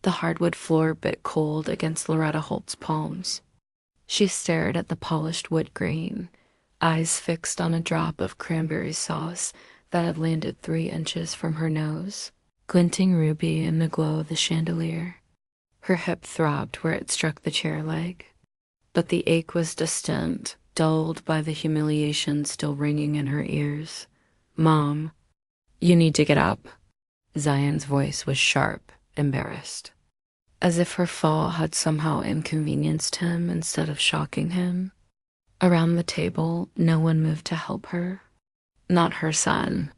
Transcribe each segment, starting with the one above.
The hardwood floor bit cold against Loretta Holt's palms. She stared at the polished wood grain, eyes fixed on a drop of cranberry sauce that had landed 3 inches from her nose, glinting ruby in the glow of the chandelier. Her hip throbbed where it struck the chair leg, but the ache was distant, dulled by the humiliation still ringing in her ears. "Mom, you need to get up." Zion's voice was sharp, embarrassed, as if her fall had somehow inconvenienced him instead of shocking him. Around the table, no one moved to help her. Not her son.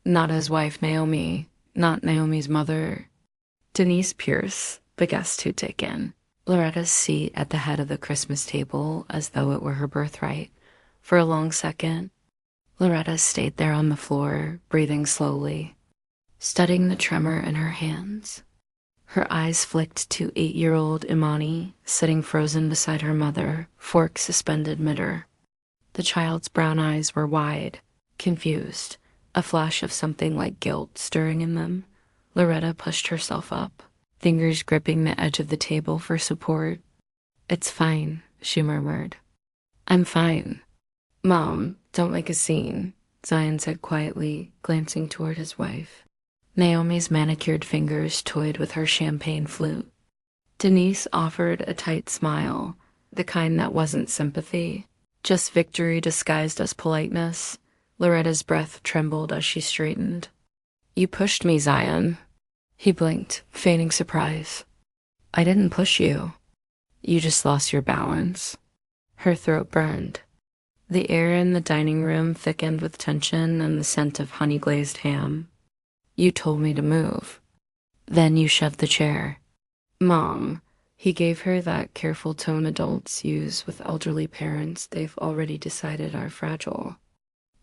Not his wife, Naomi. Not Naomi's mother. Denise Pierce, the guest who'd taken Loretta's seat at the head of the Christmas table as though it were her birthright. For a long second, Loretta stayed there on the floor, breathing slowly, studying the tremor in her hands. Her eyes flicked to 8-year-old Imani, sitting frozen beside her mother, fork suspended mid-her. The child's brown eyes were wide, confused, a flash of something like guilt stirring in them. Loretta pushed herself up, fingers gripping the edge of the table for support. "It's fine," she murmured. "I'm fine." "Mom, don't make a scene," Zion said quietly, glancing toward his wife. Naomi's manicured fingers toyed with her champagne flute. Denise offered a tight smile, the kind that wasn't sympathy, just victory disguised as politeness. Loretta's breath trembled as she straightened. "You pushed me, Zion." He blinked, feigning surprise. "I didn't push you. You just lost your balance." Her throat burned. The air in the dining room thickened with tension and the scent of honey-glazed ham. "You told me to move. Then you shoved the chair." "Mom," he gave her that careful tone adults use with elderly parents they've already decided are fragile.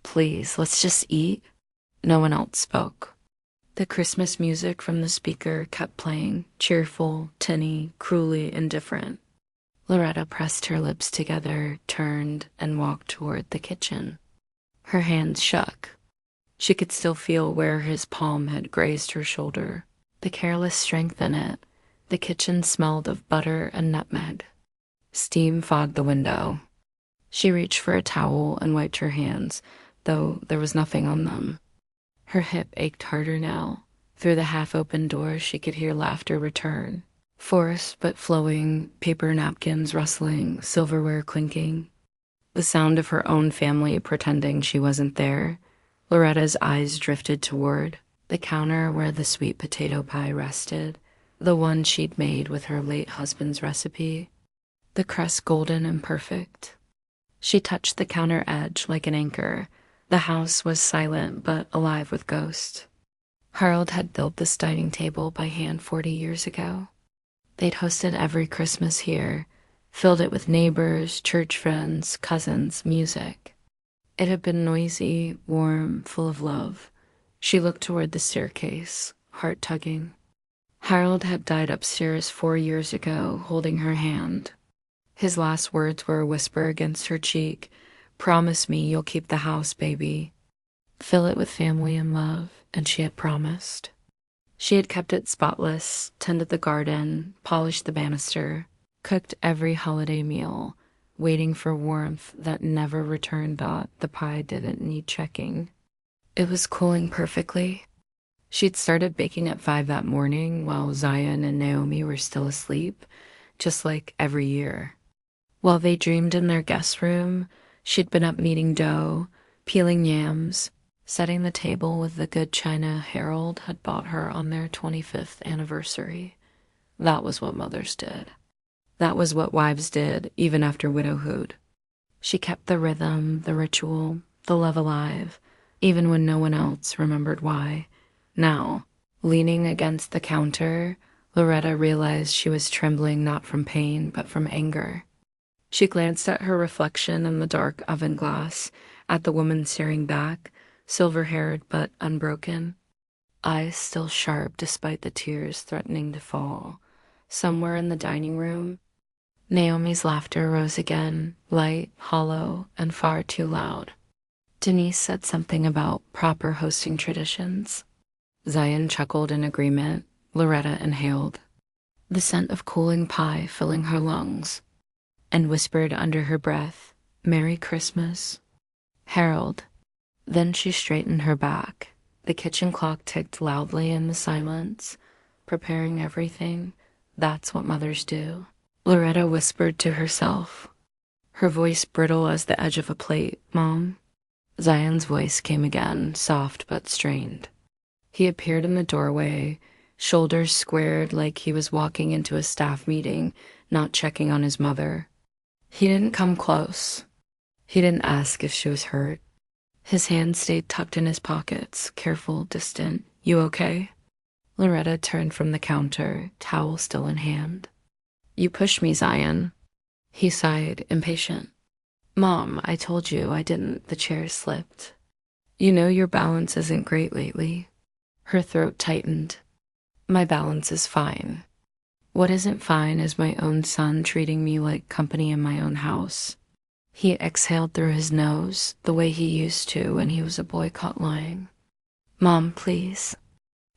"Please, let's just eat." No one else spoke. The Christmas music from the speaker kept playing, cheerful, tinny, cruelly indifferent. Loretta pressed her lips together, turned, and walked toward the kitchen. Her hands shook. She could still feel where his palm had grazed her shoulder, the careless strength in it. The kitchen smelled of butter and nutmeg. Steam fogged the window. She reached for a towel and wiped her hands, though there was nothing on them. Her hip ached harder now. Through the half-open door, she could hear laughter return. Forced but flowing, paper napkins rustling, silverware clinking. The sound of her own family pretending she wasn't there. Loretta's eyes drifted toward the counter where the sweet potato pie rested, the one she'd made with her late husband's recipe, the crust golden and perfect. She touched the counter edge like an anchor. The house was silent but alive with ghosts. Harold had built this dining table by hand 40 years ago. They'd hosted every Christmas here, filled it with neighbors, church friends, cousins, music. It had been noisy, warm, full of love. She looked toward the staircase, heart tugging. Harold had died upstairs 4 years ago, holding her hand. His last words were a whisper against her cheek. "Promise me you'll keep the house, baby." Fill it with family and love, and she had promised. She had kept it spotless, tended the garden, polished the banister, cooked every holiday meal, waiting for warmth that never returned that the pie didn't need checking. It was cooling perfectly. She'd started baking at 5 that morning while Zion and Naomi were still asleep, just like every year. While they dreamed in their guest room, she'd been up kneading dough, peeling yams, setting the table with the good china Harold had bought her on their 25th anniversary. That was what mothers did. That was what wives did, even after widowhood. She kept the rhythm, the ritual, the love alive, even when no one else remembered why. Now, leaning against the counter, Loretta realized she was trembling not from pain, but from anger. She glanced at her reflection in the dark oven glass, at the woman staring back, silver-haired but unbroken, eyes still sharp despite the tears threatening to fall. Somewhere in the dining room, Naomi's laughter rose again, light, hollow, and far too loud. Denise said something about proper hosting traditions. Zion chuckled in agreement. Loretta inhaled. the scent of cooling pie filling her lungs, and whispered under her breath, "Merry Christmas, Harold." Then she straightened her back. The kitchen clock ticked loudly in the silence, preparing everything. That's what mothers do. Loretta whispered to herself, her voice brittle as the edge of a plate. "Mom?" Zion's voice came again, soft but strained. He appeared in the doorway, shoulders squared like he was walking into a staff meeting, not checking on his mother. He didn't come close. He didn't ask if she was hurt. His hands stayed tucked in his pockets, careful, distant. "You okay?" Loretta turned from the counter, towel still in hand. "You pushed me, Zion." He sighed, impatient. "Mom, I told you I didn't." The chair slipped. "You know your balance isn't great lately." Her throat tightened. "My balance is fine. What isn't fine is my own son treating me like company in my own house." He exhaled through his nose, the way he used to when he was a boy caught lying. "Mom, please.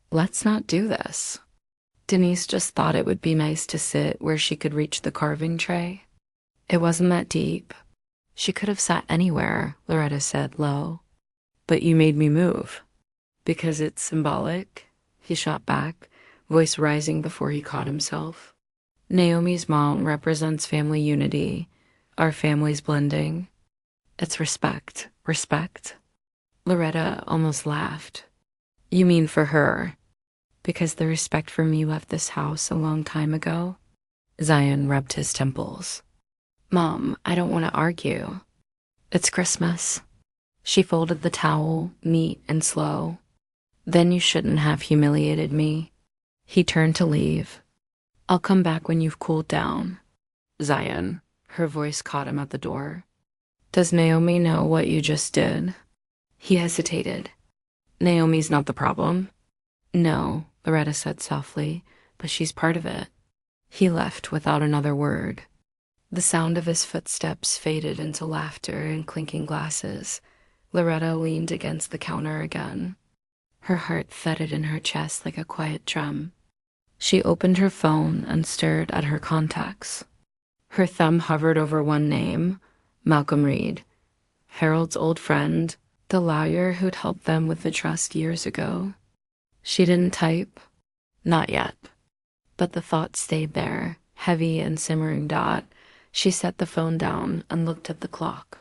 Let's not do this." Denise just thought it would be nice to sit where she could reach the carving tray. It wasn't that deep. She could have sat anywhere, Loretta said low. "But you made me move." "Because it's symbolic," he shot back, voice rising before he caught himself. "Naomi's mom represents family unity, our families blending. It's respect. Respect?" Loretta almost laughed. "You mean for her? Because the respect for me left this house a long time ago?" Zion rubbed his temples. "Mom, I don't want to argue. It's Christmas." She folded the towel, neat and slow. "Then you shouldn't have humiliated me." He turned to leave. "I'll come back when you've cooled down." "Zion," her voice caught him at the door. "Does Naomi know what you just did?" He hesitated. "Naomi's not the problem." "No," Loretta said softly, "but she's part of it." He left without another word. The sound of his footsteps faded into laughter and clinking glasses. Loretta leaned against the counter again. Her heart thudded in her chest like a quiet drum. She opened her phone and stared at her contacts. Her thumb hovered over one name, Malcolm Reed, Harold's old friend, the lawyer who'd helped them with the trust years ago. She didn't type. Not yet. But the thought stayed there, heavy and simmering dot. She set the phone down and looked at the clock.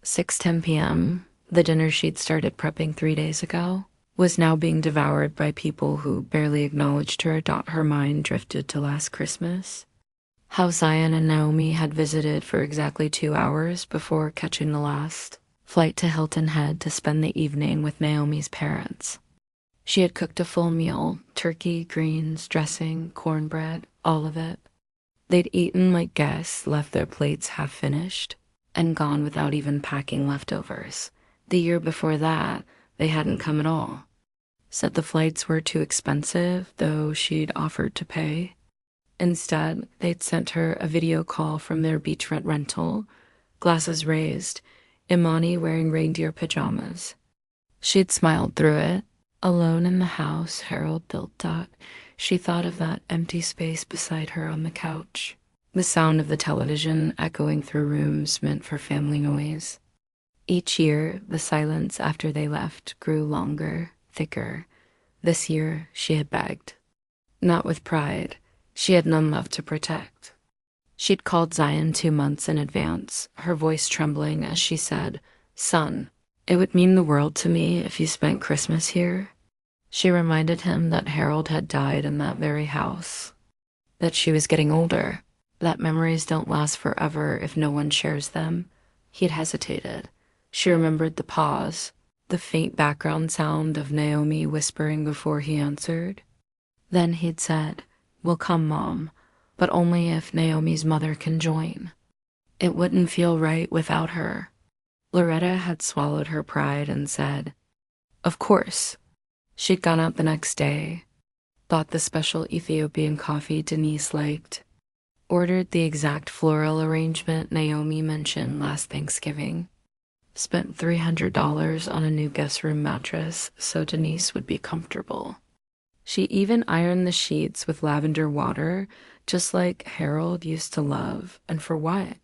6:10 p.m., the dinner she'd started prepping 3 days ago, was now being devoured by people who barely acknowledged her. Her mind drifted to last Christmas. How Zion and Naomi had visited for exactly 2 hours before catching the last flight to Hilton Head to spend the evening with Naomi's parents. She had cooked a full meal, turkey, greens, dressing, cornbread, all of it. They'd eaten like guests, left their plates half finished, and gone without even packing leftovers. The year before that, they hadn't come at all. Said the flights were too expensive, though she'd offered to pay. Instead, they'd sent her a video call from their beachfront rental, glasses raised, Imani wearing reindeer pajamas. She'd smiled through it. Alone in the house, Harold built. She thought of that empty space beside her on the couch, the sound of the television echoing through rooms meant for family noise. Each year, the silence after they left grew longer, thicker. This year, she had begged. Not with pride. She had none left to protect. She'd called Zion 2 months in advance, her voice trembling as she said, "Son, it would mean the world to me if you spent Christmas here." She reminded him that Harold had died in that very house, that she was getting older, that memories don't last forever if no one shares them. He'd hesitated. She remembered the pause, the faint background sound of Naomi whispering before he answered. Then he'd said, "We'll come, Mom, but only if Naomi's mother can join. It wouldn't feel right without her." Loretta had swallowed her pride and said, "Of course." She'd gone out the next day, bought the special Ethiopian coffee Denise liked, ordered the exact floral arrangement Naomi mentioned last Thanksgiving, spent $300 on a new guest room mattress so Denise would be comfortable. She even ironed the sheets with lavender water, just like Harold used to love. And for what?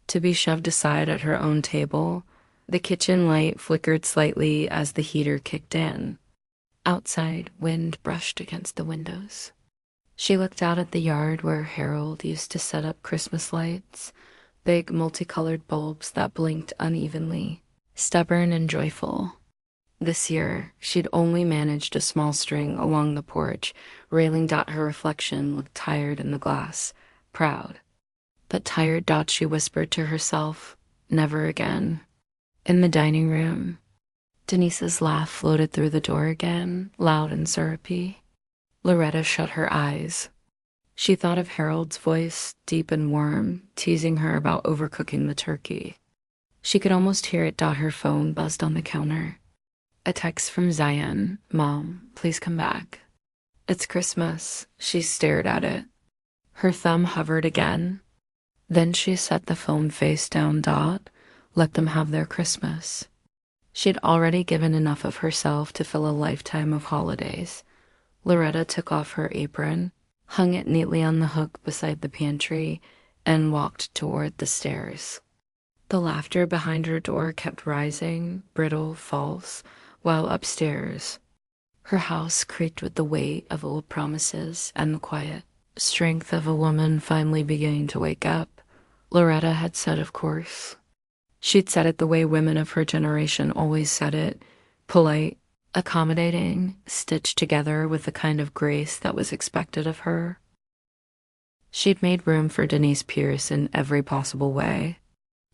To be shoved aside at her own table. The kitchen light flickered slightly as the heater kicked in. Outside, wind brushed against the windows. She looked out at the yard where Harold used to set up Christmas lights, big multicolored bulbs that blinked unevenly, stubborn and joyful. This year, she'd only managed a small string along the porch, railing. Her reflection looked tired in the glass, proud. But tired. She whispered to herself, never again. In the dining room, Denise's laugh floated through the door again, loud and syrupy. Loretta shut her eyes. She thought of Harold's voice, deep and warm, teasing her about overcooking the turkey. She could almost hear it. Her phone buzzed on the counter. A text from Zion. Mom, please come back. It's Christmas. She stared at it. Her thumb hovered again. Then she set the phone face down. Let them have their Christmas. She'd already given enough of herself to fill a lifetime of holidays. Loretta took off her apron, hung it neatly on the hook beside the pantry, and walked toward the stairs. The laughter behind her door kept rising, brittle, false, while upstairs, her house creaked with the weight of old promises and the quiet strength of a woman finally beginning to wake up. Loretta had said, of course. She'd said it the way women of her generation always said it, polite, accommodating, stitched together with the kind of grace that was expected of her. She'd made room for Denise Pierce in every possible way.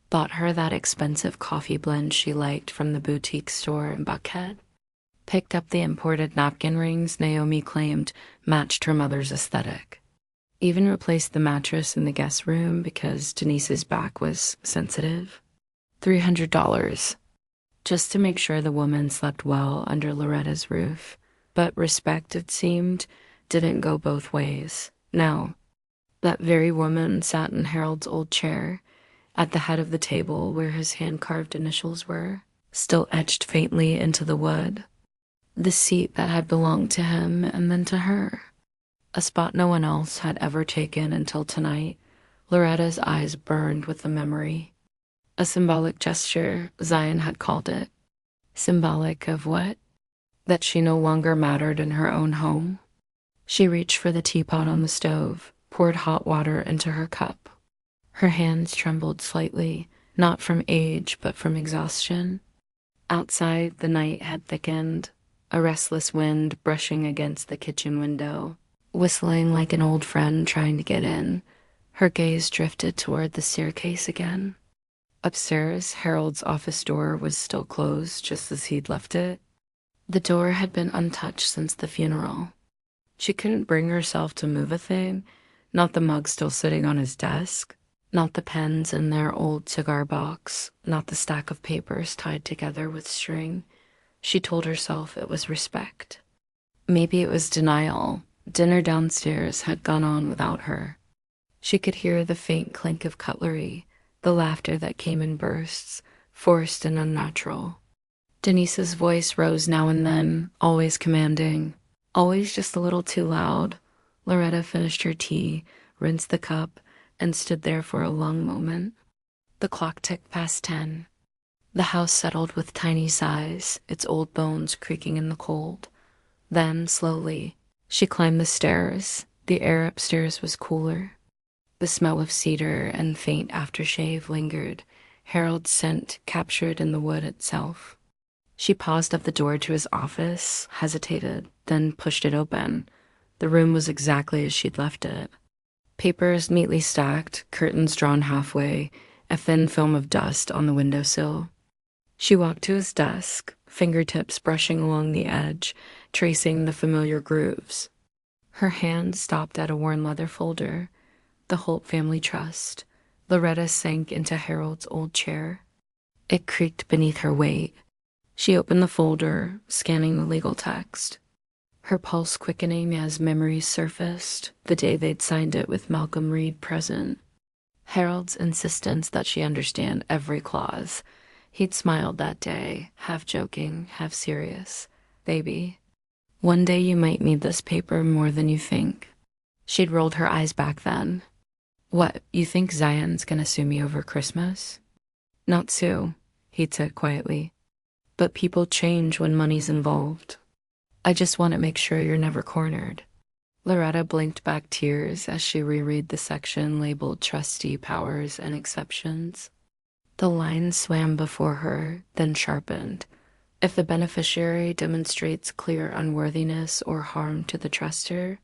Bought her that expensive coffee blend she liked from the boutique store in Buckhead. Picked up the imported napkin rings Naomi claimed matched her mother's aesthetic. Even replaced the mattress in the guest room because Denise's back was sensitive. $300. Just to make sure the woman slept well under Loretta's roof. But respect, it seemed, didn't go both ways. No. That very woman sat in Harold's old chair, at the head of the table where his hand-carved initials were, still etched faintly into the wood. The seat that had belonged to him and then to her. A spot no one else had ever taken until tonight. Loretta's eyes burned with the memory. A symbolic gesture, Zion had called it. Symbolic of what? That she no longer mattered in her own home. She reached for the teapot on the stove, poured hot water into her cup. Her hands trembled slightly, not from age, but from exhaustion. Outside, the night had thickened, a restless wind brushing against the kitchen window, whistling like an old friend trying to get in. Her gaze drifted toward the staircase again. Upstairs, Harold's office door was still closed, just as he'd left it. The door had been untouched since the funeral. She couldn't bring herself to move a thing, not the mug still sitting on his desk. Not the pens in their old cigar box, not the stack of papers tied together with string. She told herself it was respect. Maybe it was denial. Dinner downstairs had gone on without her. She could hear the faint clink of cutlery, the laughter that came in bursts, forced and unnatural. Denise's voice rose now and then, always commanding, always just a little too loud. Loretta finished her tea, rinsed the cup, and stood there for a long moment. The clock ticked past 10. The house settled with tiny sighs, its old bones creaking in the cold. Then, slowly, she climbed the stairs. The air upstairs was cooler. The smell of cedar and faint aftershave lingered, Harold's scent captured in the wood itself. She paused at the door to his office, hesitated, then pushed it open. The room was exactly as she'd left it. Papers neatly stacked, curtains drawn halfway, a thin film of dust on the windowsill. She walked to his desk, fingertips brushing along the edge, tracing the familiar grooves. Her hand stopped at a worn leather folder, the Holt Family Trust. Loretta sank into Harold's old chair. It creaked beneath her weight. She opened the folder, scanning the legal text. Her pulse quickening as memories surfaced, the day they'd signed it with Malcolm Reed present. Harold's insistence that she understand every clause. He'd smiled that day, half joking, half serious. Baby. One day you might need this paper more than you think. She'd rolled her eyes back then. What, you think Zion's gonna sue me over Christmas? Not sue, he'd said quietly. But people change when money's involved. I just want to make sure you're never cornered. Loretta blinked back tears as she reread the section labeled Trustee Powers and Exceptions. The line swam before her, then sharpened. If the beneficiary demonstrates clear unworthiness or harm to the trustor,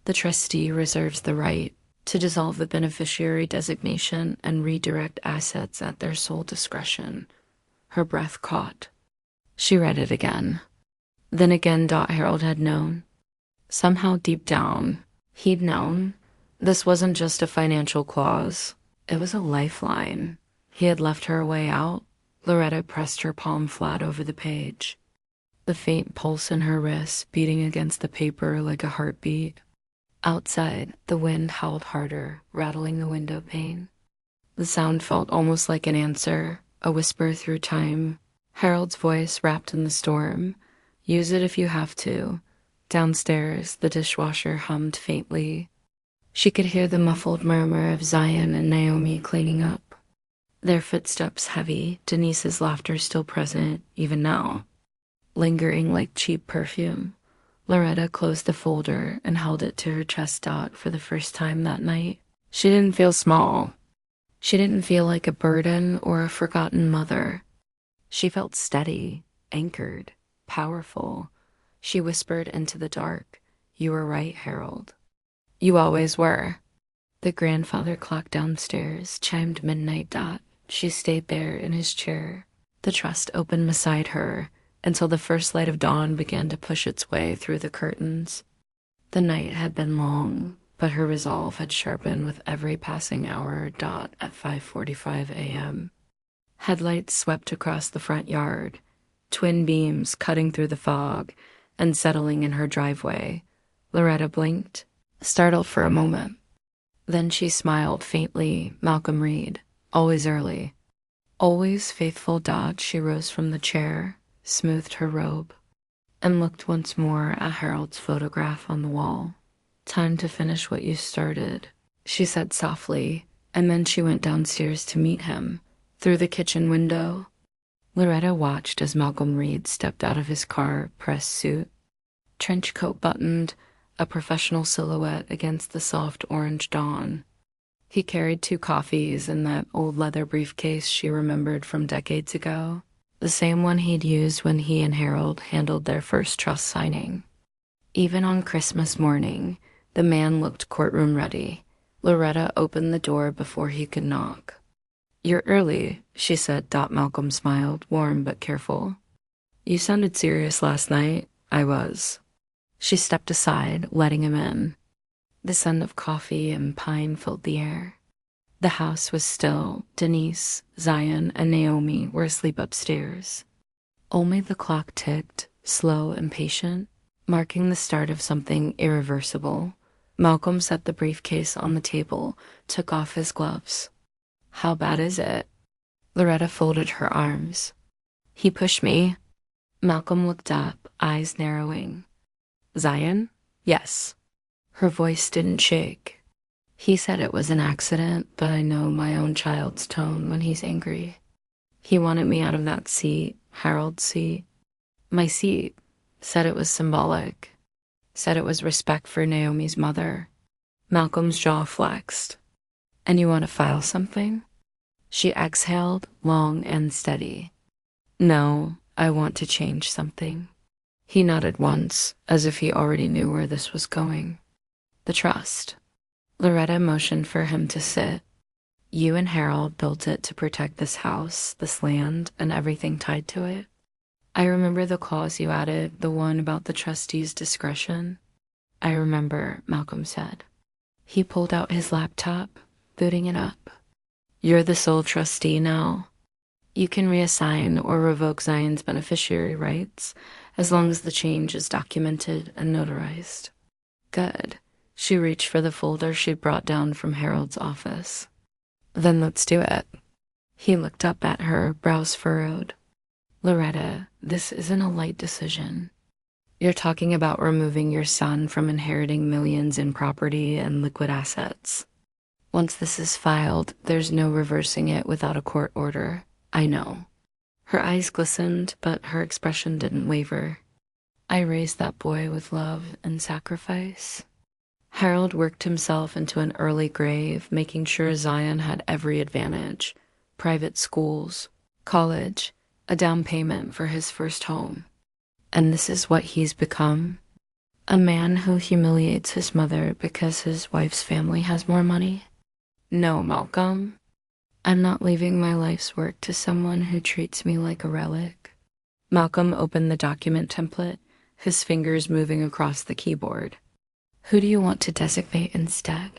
the trustee reserves the right to dissolve the beneficiary designation and redirect assets at their sole discretion. Her breath caught. She read it again. Then again Harold had known. Somehow deep down, he'd known. This wasn't just a financial clause. It was a lifeline. He had left her a way out. Loretta pressed her palm flat over the page. The faint pulse in her wrist beating against the paper like a heartbeat. Outside, the wind howled harder, rattling the window pane. The sound felt almost like an answer, a whisper through time. Harold's voice wrapped in the storm. Use it if you have to. Downstairs, the dishwasher hummed faintly. She could hear the muffled murmur of Zion and Naomi cleaning up. Their footsteps heavy, Denise's laughter still present, even now. Lingering like cheap perfume. Loretta closed the folder and held it to her chest for the first time that night. She didn't feel small. She didn't feel like a burden or a forgotten mother. She felt steady, anchored, powerful. She whispered into the dark, "You were right, Harold. You always were." The grandfather clock downstairs chimed midnight. She stayed there in his chair, the trust open beside her, until the first light of dawn began to push its way through the curtains. The night had been long, but her resolve had sharpened with every passing hour. At 5:45 a.m. Headlights swept across the front yard, twin beams cutting through the fog and settling in her driveway. Loretta blinked, startled for a moment. Then she smiled faintly. Malcolm Reed, always early. Always faithful. She rose from the chair, smoothed her robe, and looked once more at Harold's photograph on the wall. "Time to finish what you started," she said softly, and then she went downstairs to meet him. Through the kitchen window, Loretta watched as Malcolm Reed stepped out of his car, pressed suit, trench coat buttoned, a professional silhouette against the soft orange dawn. He carried 2 coffees in that old leather briefcase she remembered from decades ago, the same one he'd used when he and Harold handled their first trust signing. Even on Christmas morning, the man looked courtroom ready. Loretta opened the door before he could knock. "You're early," she said. Malcolm smiled, warm but careful. "You sounded serious last night." "I was." She stepped aside, letting him in. The scent of coffee and pine filled the air. The house was still. Denise, Zion, and Naomi were asleep upstairs. Only the clock ticked, slow and patient, marking the start of something irreversible. Malcolm set the briefcase on the table, took off his gloves. "How bad is it?" Loretta folded her arms. "He pushed me." Malcolm looked up, eyes narrowing. "Zion?" "Yes." Her voice didn't shake. "He said it was an accident, but I know my own child's tone when he's angry. He wanted me out of that seat, Harold's seat. My seat. Said it was symbolic. Said it was respect for Naomi's mother." Malcolm's jaw flexed. "And you want to file something?" She exhaled, long and steady. "No, I want to change something." He nodded once, as if he already knew where this was going. "The trust." Loretta motioned for him to sit. "You and Harold built it to protect this house, this land, and everything tied to it. I remember the clause you added, the one about the trustee's discretion." "I remember," Malcolm said. He pulled out his laptop, booting it up. "You're the sole trustee now. You can reassign or revoke Zion's beneficiary rights, as long as the change is documented and notarized." "Good." She reached for the folder she'd brought down from Harold's office. "Then let's do it." He looked up at her, brows furrowed. "Loretta, this isn't a light decision. You're talking about removing your son from inheriting millions in property and liquid assets. Once this is filed, there's no reversing it without a court order. I know. Her eyes glistened, but her expression didn't waver. I raised that boy with love and sacrifice. Harold worked himself into an early grave, making sure Zion had every advantage: private schools, college, a down payment for his first home. And this is what he's become: a man who humiliates his mother because his wife's family has more money. No, Malcolm. I'm not leaving my life's work to someone who treats me like a relic. Malcolm opened the document template, his fingers moving across the keyboard. Who do you want to designate instead?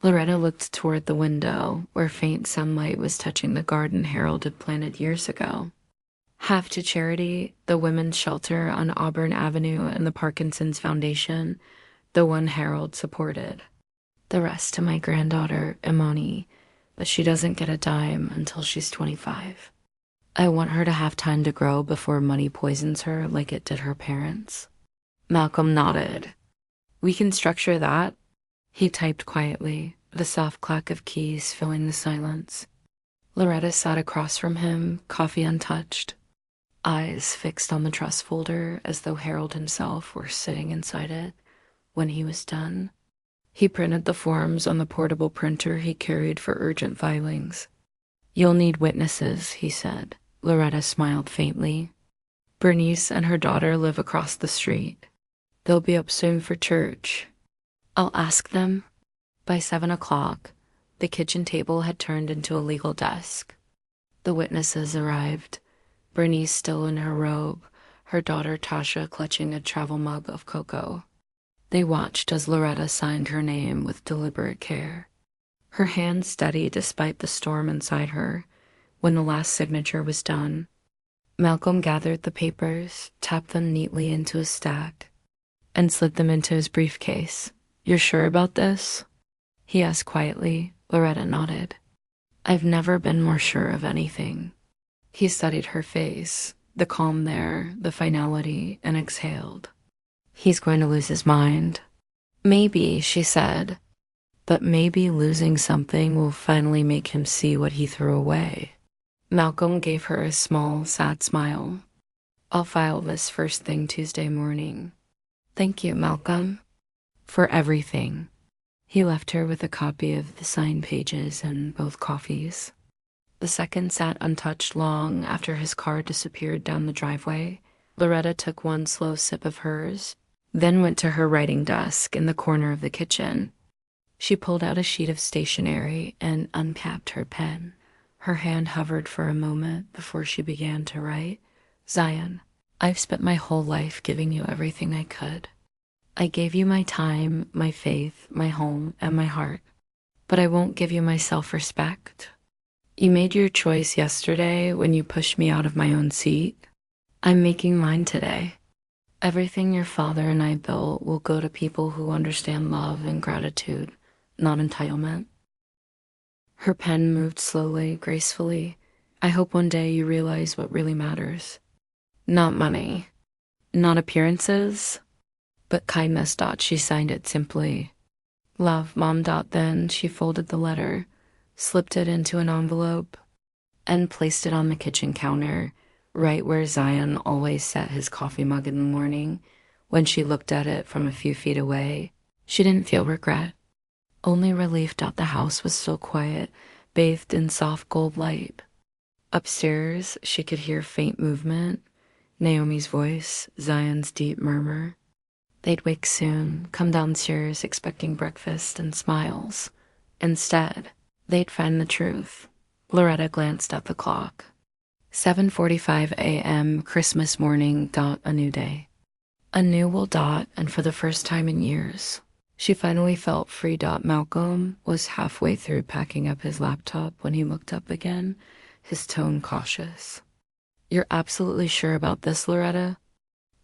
Loretta looked toward the window, where faint sunlight was touching the garden Harold had planted years ago. Half to charity, the women's shelter on Auburn Avenue and the Parkinson's Foundation, the one Harold supported. The rest to my granddaughter, Imani, but she doesn't get a dime until she's 25. I want her to have time to grow before money poisons her like it did her parents. Malcolm nodded. We can structure that. He typed quietly, the soft clack of keys filling the silence. Loretta sat across from him, coffee untouched, eyes fixed on the trust folder as though Harold himself were sitting inside it. When he was done, he printed the forms on the portable printer he carried for urgent filings. You'll need witnesses, he said. Loretta smiled faintly. Bernice and her daughter live across the street. They'll be up soon for church. I'll ask them. By 7 o'clock, the kitchen table had turned into a legal desk. The witnesses arrived, Bernice still in her robe, her daughter Tasha clutching a travel mug of cocoa. They watched as Loretta signed her name with deliberate care, her hand steady despite the storm inside her. When the last signature was done, Malcolm gathered the papers, tapped them neatly into a stack, and slid them into his briefcase. You're sure about this? He asked quietly. Loretta nodded. I've never been more sure of anything. He studied her face, the calm there, the finality, and exhaled. He's going to lose his mind. Maybe, she said, but maybe losing something will finally make him see what he threw away. Malcolm gave her a small, sad smile. I'll file this first thing Tuesday morning. Thank you, Malcolm, for everything. He left her with a copy of the signed pages and both coffees. The second sat untouched long after his car disappeared down the driveway. Loretta took one slow sip of hers, then went to her writing desk in the corner of the kitchen. She pulled out a sheet of stationery and uncapped her pen. Her hand hovered for a moment before she began to write. Zion, I've spent my whole life giving you everything I could. I gave you my time, my faith, my home, and my heart. But I won't give you my self-respect. You made your choice yesterday when you pushed me out of my own seat. I'm making mine today. Everything your father and I built will go to people who understand love and gratitude, not entitlement. Her pen moved slowly, gracefully. I hope one day you realize what really matters. Not money, not appearances, but kindness. She signed it simply. Love, Mom. Then she folded the letter, slipped it into an envelope, and placed it on the kitchen counter, right where Zion always set his coffee mug in the morning. When she looked at it from a few feet away, she didn't feel regret, only relief. The house was still quiet, bathed in soft gold light. Upstairs, she could hear faint movement, Naomi's voice, Zion's deep murmur. They'd wake soon, come downstairs expecting breakfast and smiles. Instead, they'd find the truth. Loretta glanced at the clock. 7:45 a.m. Christmas morning. A new day. A new will. And for the first time in years, she finally felt free. Malcolm was halfway through packing up his laptop when he looked up again, his tone cautious. You're absolutely sure about this, Loretta?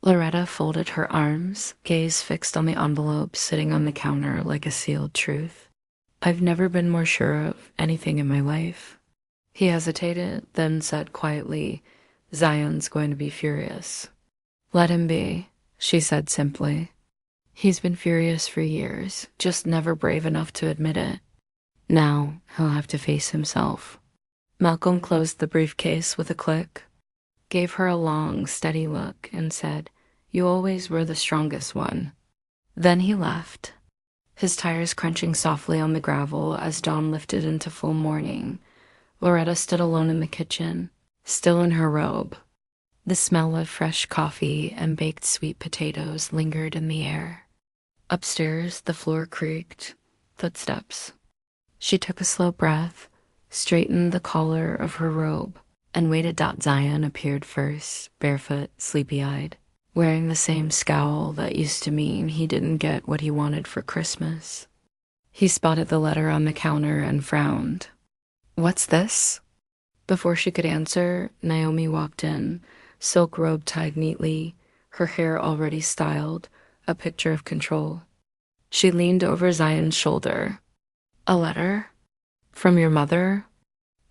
Loretta folded her arms, gaze fixed on the envelope sitting on the counter like a sealed truth. I've never been more sure of anything in my life. He hesitated, then said quietly, Zion's going to be furious. Let him be. she said simply. He's been furious for years, just never brave enough to admit it. Now he'll have to face himself. Malcolm closed the briefcase with a click, gave her a long, steady look, and said, "You always were the strongest one." Then he left, his tires crunching softly on the gravel as dawn lifted into full morning. Loretta stood alone in the kitchen, still in her robe. The smell of fresh coffee and baked sweet potatoes lingered in the air. Upstairs, the floor creaked. Footsteps. She took a slow breath, straightened the collar of her robe, and waited. Zion appeared first, barefoot, sleepy-eyed, wearing the same scowl that used to mean he didn't get what he wanted for Christmas. He spotted the letter on the counter and frowned. "What's this?" Before she could answer, Naomi walked in, silk robe tied neatly, her hair already styled, a picture of control. She leaned over Zion's shoulder. "A letter? From your mother?"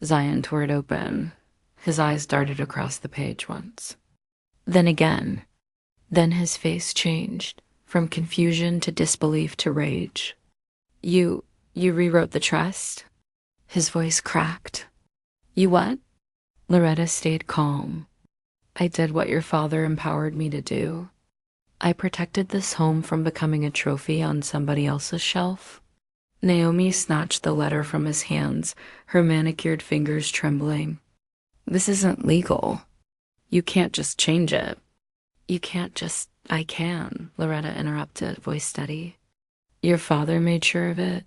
Zion tore it open. His eyes darted across the page once. Then again. Then his face changed, from confusion to disbelief to rage. You rewrote the trust?" His voice cracked. "You what?" Loretta stayed calm. "I did what your father empowered me to do. I protected this home from becoming a trophy on somebody else's shelf." Naomi snatched the letter from his hands, her manicured fingers trembling. "This isn't legal. You can't just change it." "You can't just—" "I can," Loretta interrupted, voice steady. "Your father made sure of it."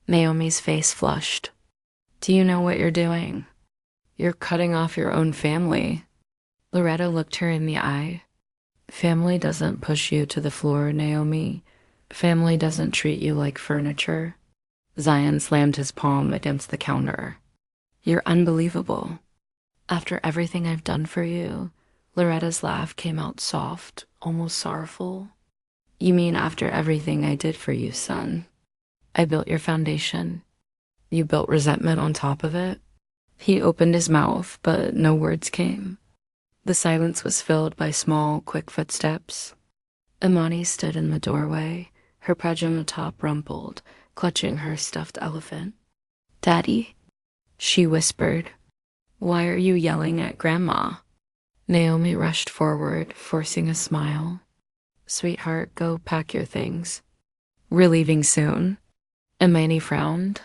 Naomi's face flushed. "Do you know what you're doing? You're cutting off your own family." Loretta looked her in the eye. "Family doesn't push you to the floor, Naomi. Family doesn't treat you like furniture." Zion slammed his palm against the counter. "You're unbelievable. After everything I've done for you." Loretta's laugh came out soft, almost sorrowful. "You mean after everything I did for you, son? I built your foundation. You built resentment on top of it?" He opened his mouth, but no words came. The silence was filled by small, quick footsteps. Imani stood in the doorway, her pajama top rumpled, clutching her stuffed elephant. "Daddy?" she whispered. "Why are you yelling at Grandma?" Naomi rushed forward, forcing a smile. "Sweetheart, go pack your things. We're leaving soon." Imani frowned.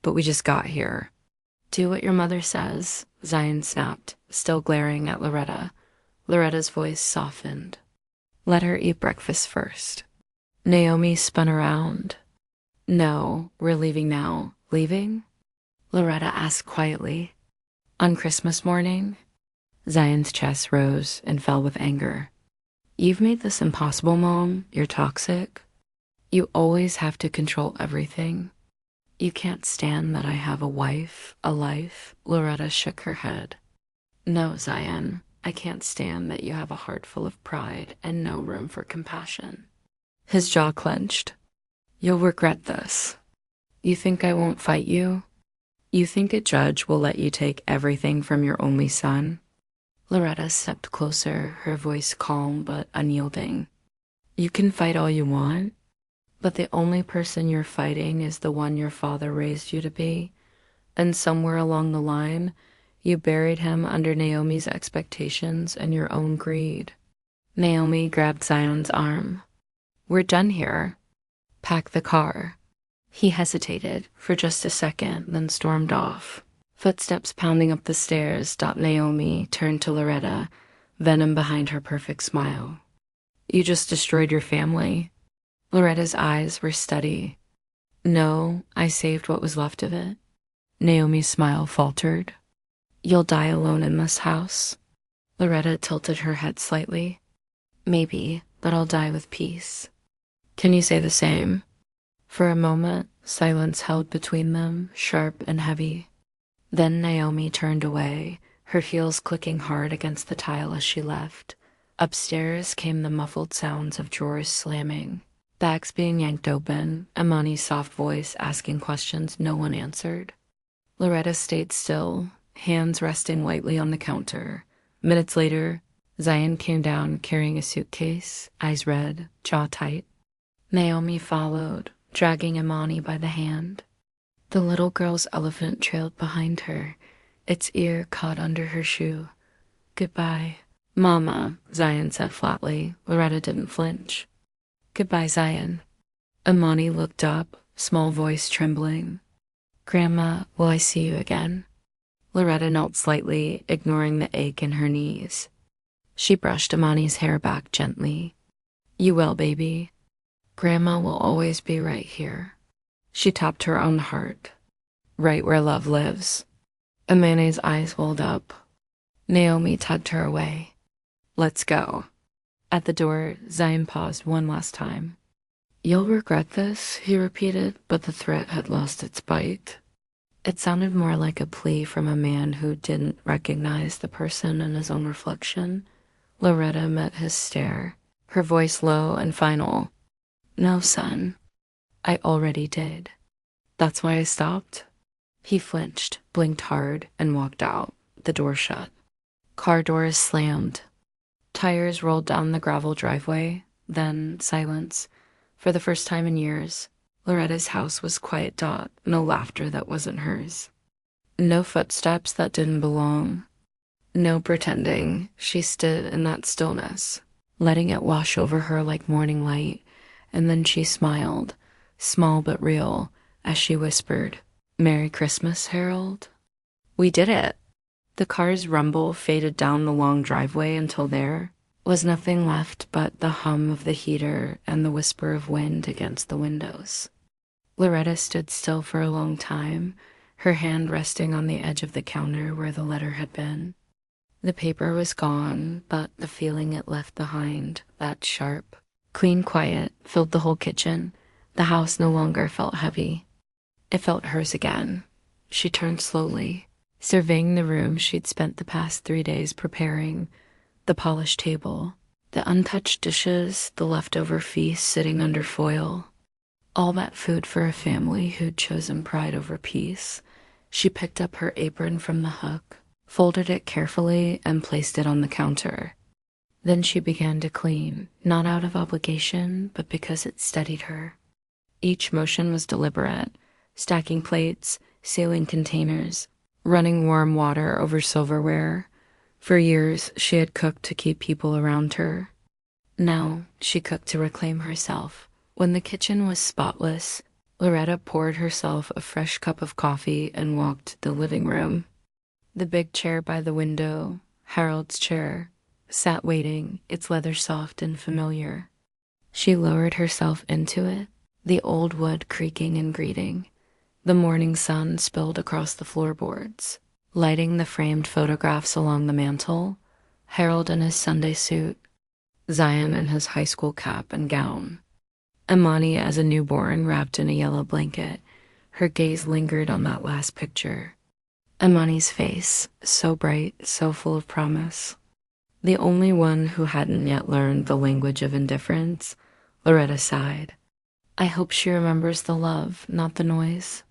"But we just got here." "Do what your mother says," Zion snapped, still glaring at Loretta. Loretta's voice softened. "Let her eat breakfast first." Naomi spun around. "No, we're leaving now." "Leaving?" Loretta asked quietly. "On Christmas morning?" Zion's chest rose and fell with anger. "You've made this impossible, Mom. You're toxic. You always have to control everything. You can't stand that I have a wife, a life." Loretta shook her head. "No, Zion, I can't stand that you have a heart full of pride and no room for compassion." His jaw clenched. "You'll regret this. You think I won't fight you? You think a judge will let you take everything from your only son?" Loretta stepped closer, her voice calm but unyielding. "You can fight all you want, but the only person you're fighting is the one your father raised you to be. And somewhere along the line, you buried him under Naomi's expectations and your own greed." Naomi grabbed Zion's arm. "We're done here. Pack the car." He hesitated for just a second, then stormed off. Footsteps pounding up the stairs. Naomi turned to Loretta, venom behind her perfect smile. "You just destroyed your family." Loretta's eyes were steady. "No, I saved what was left of it." Naomi's smile faltered. "You'll die alone in this house." Loretta tilted her head slightly. "Maybe, but I'll die with peace." "Can you say the same?" For a moment, silence held between them, sharp and heavy. Then Naomi turned away, her heels clicking hard against the tile as she left. Upstairs came the muffled sounds of drawers slamming, bags being yanked open, Imani's soft voice asking questions no one answered. Loretta stayed still, hands resting lightly on the counter. Minutes later, Zion came down carrying a suitcase, eyes red, jaw tight. Naomi followed, dragging Imani by the hand. The little girl's elephant trailed behind her, its ear caught under her shoe. Goodbye. Mama, Zion said flatly. Loretta didn't flinch. Goodbye, Zion. Imani looked up, small voice trembling. Grandma, will I see you again? Loretta knelt slightly, ignoring the ache in her knees. She brushed Imani's hair back gently. You will, baby. Grandma will always be right here. She tapped her own heart. Right where love lives. Imani's eyes welled up. Naomi tugged her away. Let's go. At the door, Zion paused one last time. You'll regret this, he repeated, but the threat had lost its bite. It sounded more like a plea from a man who didn't recognize the person in his own reflection. Loretta met his stare, her voice low and final. No, son. I already did. That's why I stopped. He flinched, blinked hard, and walked out, the door shut. Car doors slammed. Tires rolled down the gravel driveway, then silence. For the first time in years, Loretta's house was quiet dot, no laughter that wasn't hers. No footsteps that didn't belong. No pretending. She stood in that stillness, letting it wash over her like morning light, and then she smiled, small but real, as she whispered, Merry Christmas, Harold. We did it. The car's rumble faded down the long driveway until there was nothing left but the hum of the heater and the whisper of wind against the windows. Loretta stood still for a long time, her hand resting on the edge of the counter where the letter had been. The paper was gone, but the feeling it left behind, that sharp, clean quiet, filled the whole kitchen. The house no longer felt heavy. It felt hers again. She turned slowly, surveying the room she'd spent the past 3 days preparing. The polished table, the untouched dishes, the leftover feast sitting under foil. All that food for a family who'd chosen pride over peace. She picked up her apron from the hook, folded it carefully, and placed it on the counter. Then she began to clean, not out of obligation, but because it steadied her. Each motion was deliberate, stacking plates, sealing containers, running warm water over silverware. For years, she had cooked to keep people around her. Now, she cooked to reclaim herself. When the kitchen was spotless, Loretta poured herself a fresh cup of coffee and walked to the living room. The big chair by the window, Harold's chair, sat waiting, its leather soft and familiar. She lowered herself into it, the old wood creaking and greeting. The morning sun spilled across the floorboards, lighting the framed photographs along the mantel, Harold in his Sunday suit, Zion in his high school cap and gown, Imani as a newborn wrapped in a yellow blanket. Her gaze lingered on that last picture. Imani's face, so bright, so full of promise. The only one who hadn't yet learned the language of indifference. Loretta sighed. I hope she remembers the love, not the noise.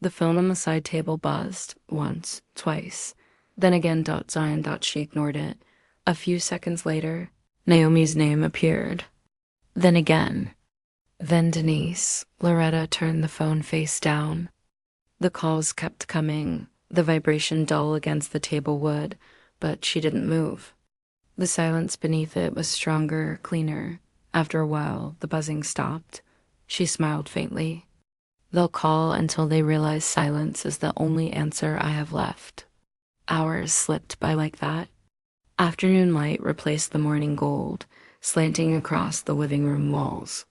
The phone on the side table buzzed, once, twice. Then again, Zion. She ignored it. A few seconds later, Naomi's name appeared. Then again. Then Denise. Loretta turned the phone face down. The calls kept coming, the vibration dull against the table wood, but she didn't move. The silence beneath it was stronger, cleaner. After a while, the buzzing stopped. She smiled faintly. They'll call until they realize silence is the only answer I have left. Hours slipped by like that. Afternoon light replaced the morning gold, slanting across the living room walls.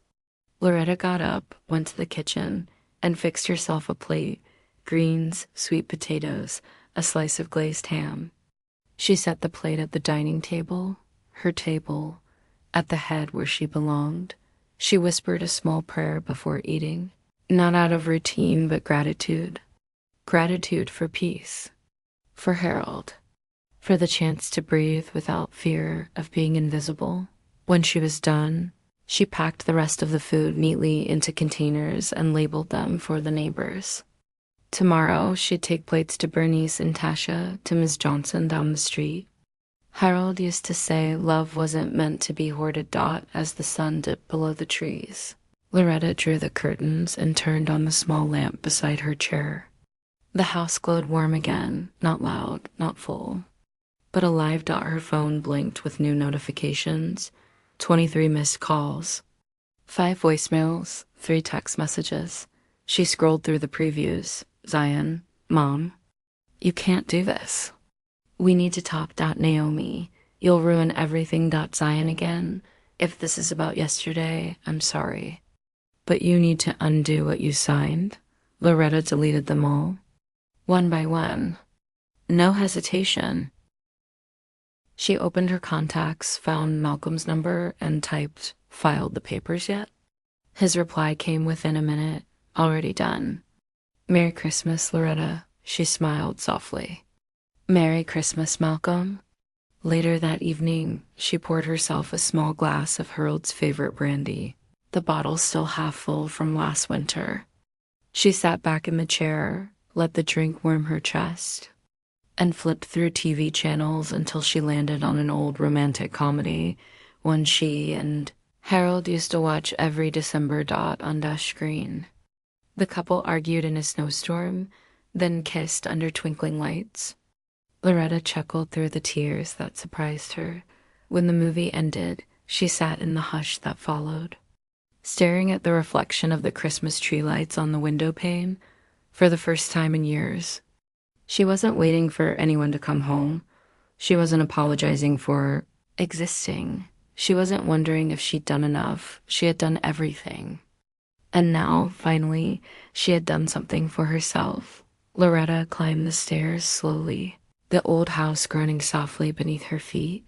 Loretta got up, went to the kitchen, and fixed herself a plate, greens, sweet potatoes, a slice of glazed ham. She set the plate at the dining table, her table, at the head where she belonged. She whispered a small prayer before eating. Not out of routine, but gratitude. Gratitude for peace. For Harold. For the chance to breathe without fear of being invisible. When she was done, she packed the rest of the food neatly into containers and labeled them for the neighbors. Tomorrow, she'd take plates to Bernice and Tasha, to Ms. Johnson down the street. Harold used to say love wasn't meant to be hoarded. As the sun dipped below the trees, Loretta drew the curtains and turned on the small lamp beside her chair. The house glowed warm again, not loud, not full, but alive. Her phone blinked with new notifications, 23 missed calls, 5 voicemails, 3 text messages. She scrolled through the previews. Zion, Mom, you can't do this. We need to talk. Naomi, you'll ruin everything. Zion again. If this is about yesterday, I'm sorry. But you need to undo what you signed. Loretta deleted them all, one by one. No hesitation. She opened her contacts, found Malcolm's number, and typed, "Filed the papers yet?" His reply came within a minute. "Already done." "Merry Christmas, Loretta," she smiled softly. "Merry Christmas, Malcolm." Later that evening, she poured herself a small glass of Harold's favorite brandy, the bottle still half full from last winter. She sat back in the chair, let the drink warm her chest, and flipped through TV channels until she landed on an old romantic comedy, one she and Harold used to watch every December. On dash screen. The couple argued in a snowstorm, then kissed under twinkling lights. Loretta chuckled through the tears that surprised her. When the movie ended, she sat in the hush that followed, staring at the reflection of the Christmas tree lights on the window pane for the first time in years. She wasn't waiting for anyone to come home. She wasn't apologizing for existing. She wasn't wondering if she'd done enough. She had done everything. And now, finally, she had done something for herself. Loretta climbed the stairs slowly, the old house groaning softly beneath her feet.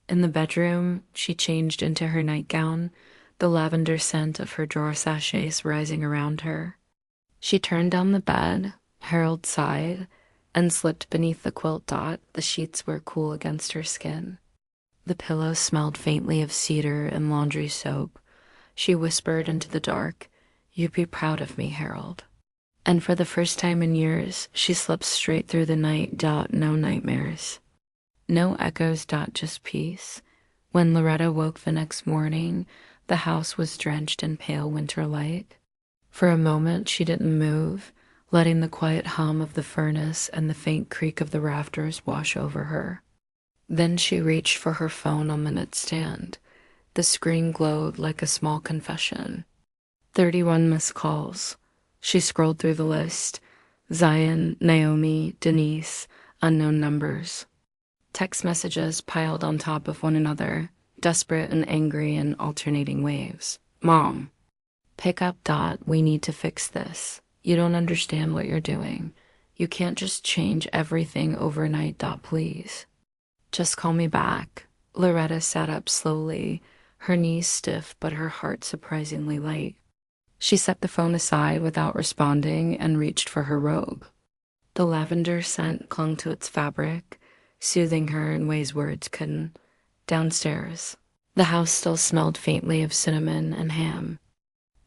In the bedroom, she changed into her nightgown, the lavender scent of her drawer sachets rising around her. She turned down the bed. Harold sighed and slipped beneath the quilt. The sheets were cool against her skin. The pillow smelled faintly of cedar and laundry soap. She whispered into the dark, "You'd be proud of me, Harold." And for the first time in years, she slept straight through the night. No nightmares. No echoes. Just peace. When Loretta woke the next morning, the house was drenched in pale winter light. For a moment, she didn't move, letting the quiet hum of the furnace and the faint creak of the rafters wash over her. Then she reached for her phone on the nightstand. The screen glowed like a small confession. 31 missed calls. She scrolled through the list. Zion, Naomi, Denise, unknown numbers. Text messages piled on top of one another, desperate and angry in alternating waves. "Mom, pick up. We need to fix this. You don't understand what you're doing. You can't just change everything overnight. Please. Just call me back." Loretta sat up slowly, her knees stiff but her heart surprisingly light. She set the phone aside without responding and reached for her robe. The lavender scent clung to its fabric, soothing her in ways words couldn't. Downstairs, the house still smelled faintly of cinnamon and ham.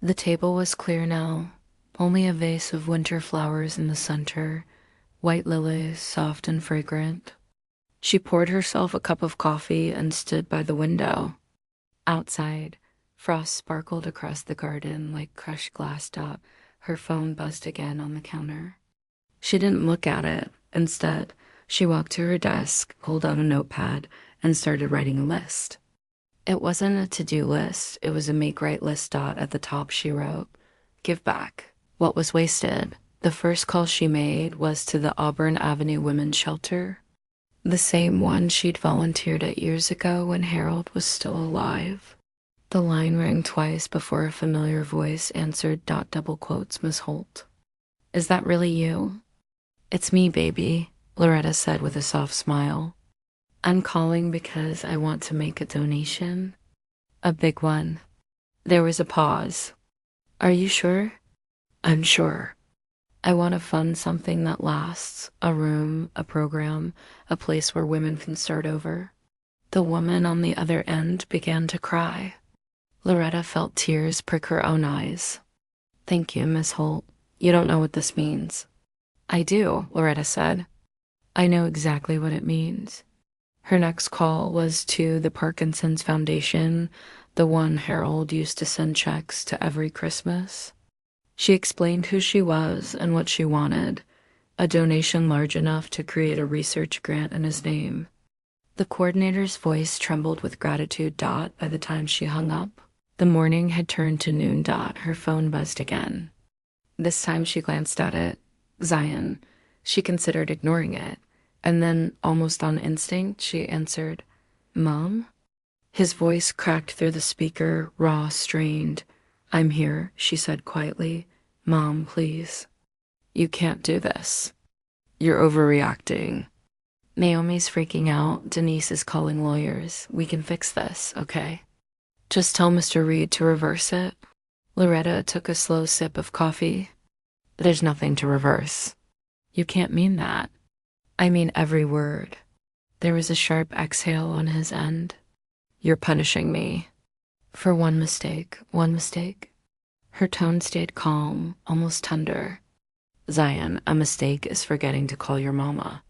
The table was clear now, only a vase of winter flowers in the center, white lilies, soft and fragrant. She poured herself a cup of coffee and stood by the window. Outside, frost sparkled across the garden like crushed glass. Her phone buzzed again on the counter. She didn't look at it. Instead, she walked to her desk, pulled out a notepad, and started writing a list. It wasn't a to-do list. It was a make-right list. At the top, she wrote, "Give back what was wasted." The first call she made was to the Auburn Avenue Women's Shelter, the same one she'd volunteered at years ago when Harold was still alive. The line rang twice before a familiar voice answered. Double quotes, "Miss Holt." "Is that really you?" "It's me, baby," Loretta said with a soft smile. "I'm calling because I want to make a donation. A big one." There was a pause. "Are you sure?" "I'm sure. I want to fund something that lasts, a room, a program, a place where women can start over." The woman on the other end began to cry. Loretta felt tears prick her own eyes. "Thank you, Miss Holt. You don't know what this means." "I do," Loretta said. "I know exactly what it means. Her next call was to the Parkinson's Foundation, the one Harold used to send checks to every Christmas. She explained who she was and what she wanted, a donation large enough to create a research grant in his name. The coordinator's voice trembled with gratitude. By the time she hung up, the morning had turned to noon. Her phone buzzed again. This time she glanced at it. Zion. She considered ignoring it, and then, almost on instinct, she answered, "Mom?" His voice cracked through the speaker, raw, strained. "I'm here," she said quietly. "Mom, please. You can't do this. You're overreacting. Naomi's freaking out. Denise is calling lawyers. We can fix this, okay? Just tell Mr. Reed to reverse it." Loretta took a slow sip of coffee. "There's nothing to reverse." "You can't mean that." "I mean every word." There was a sharp exhale on his end. "You're punishing me." "For one mistake, one mistake." Her tone stayed calm, almost tender. "Zion, a mistake is forgetting to call your mama.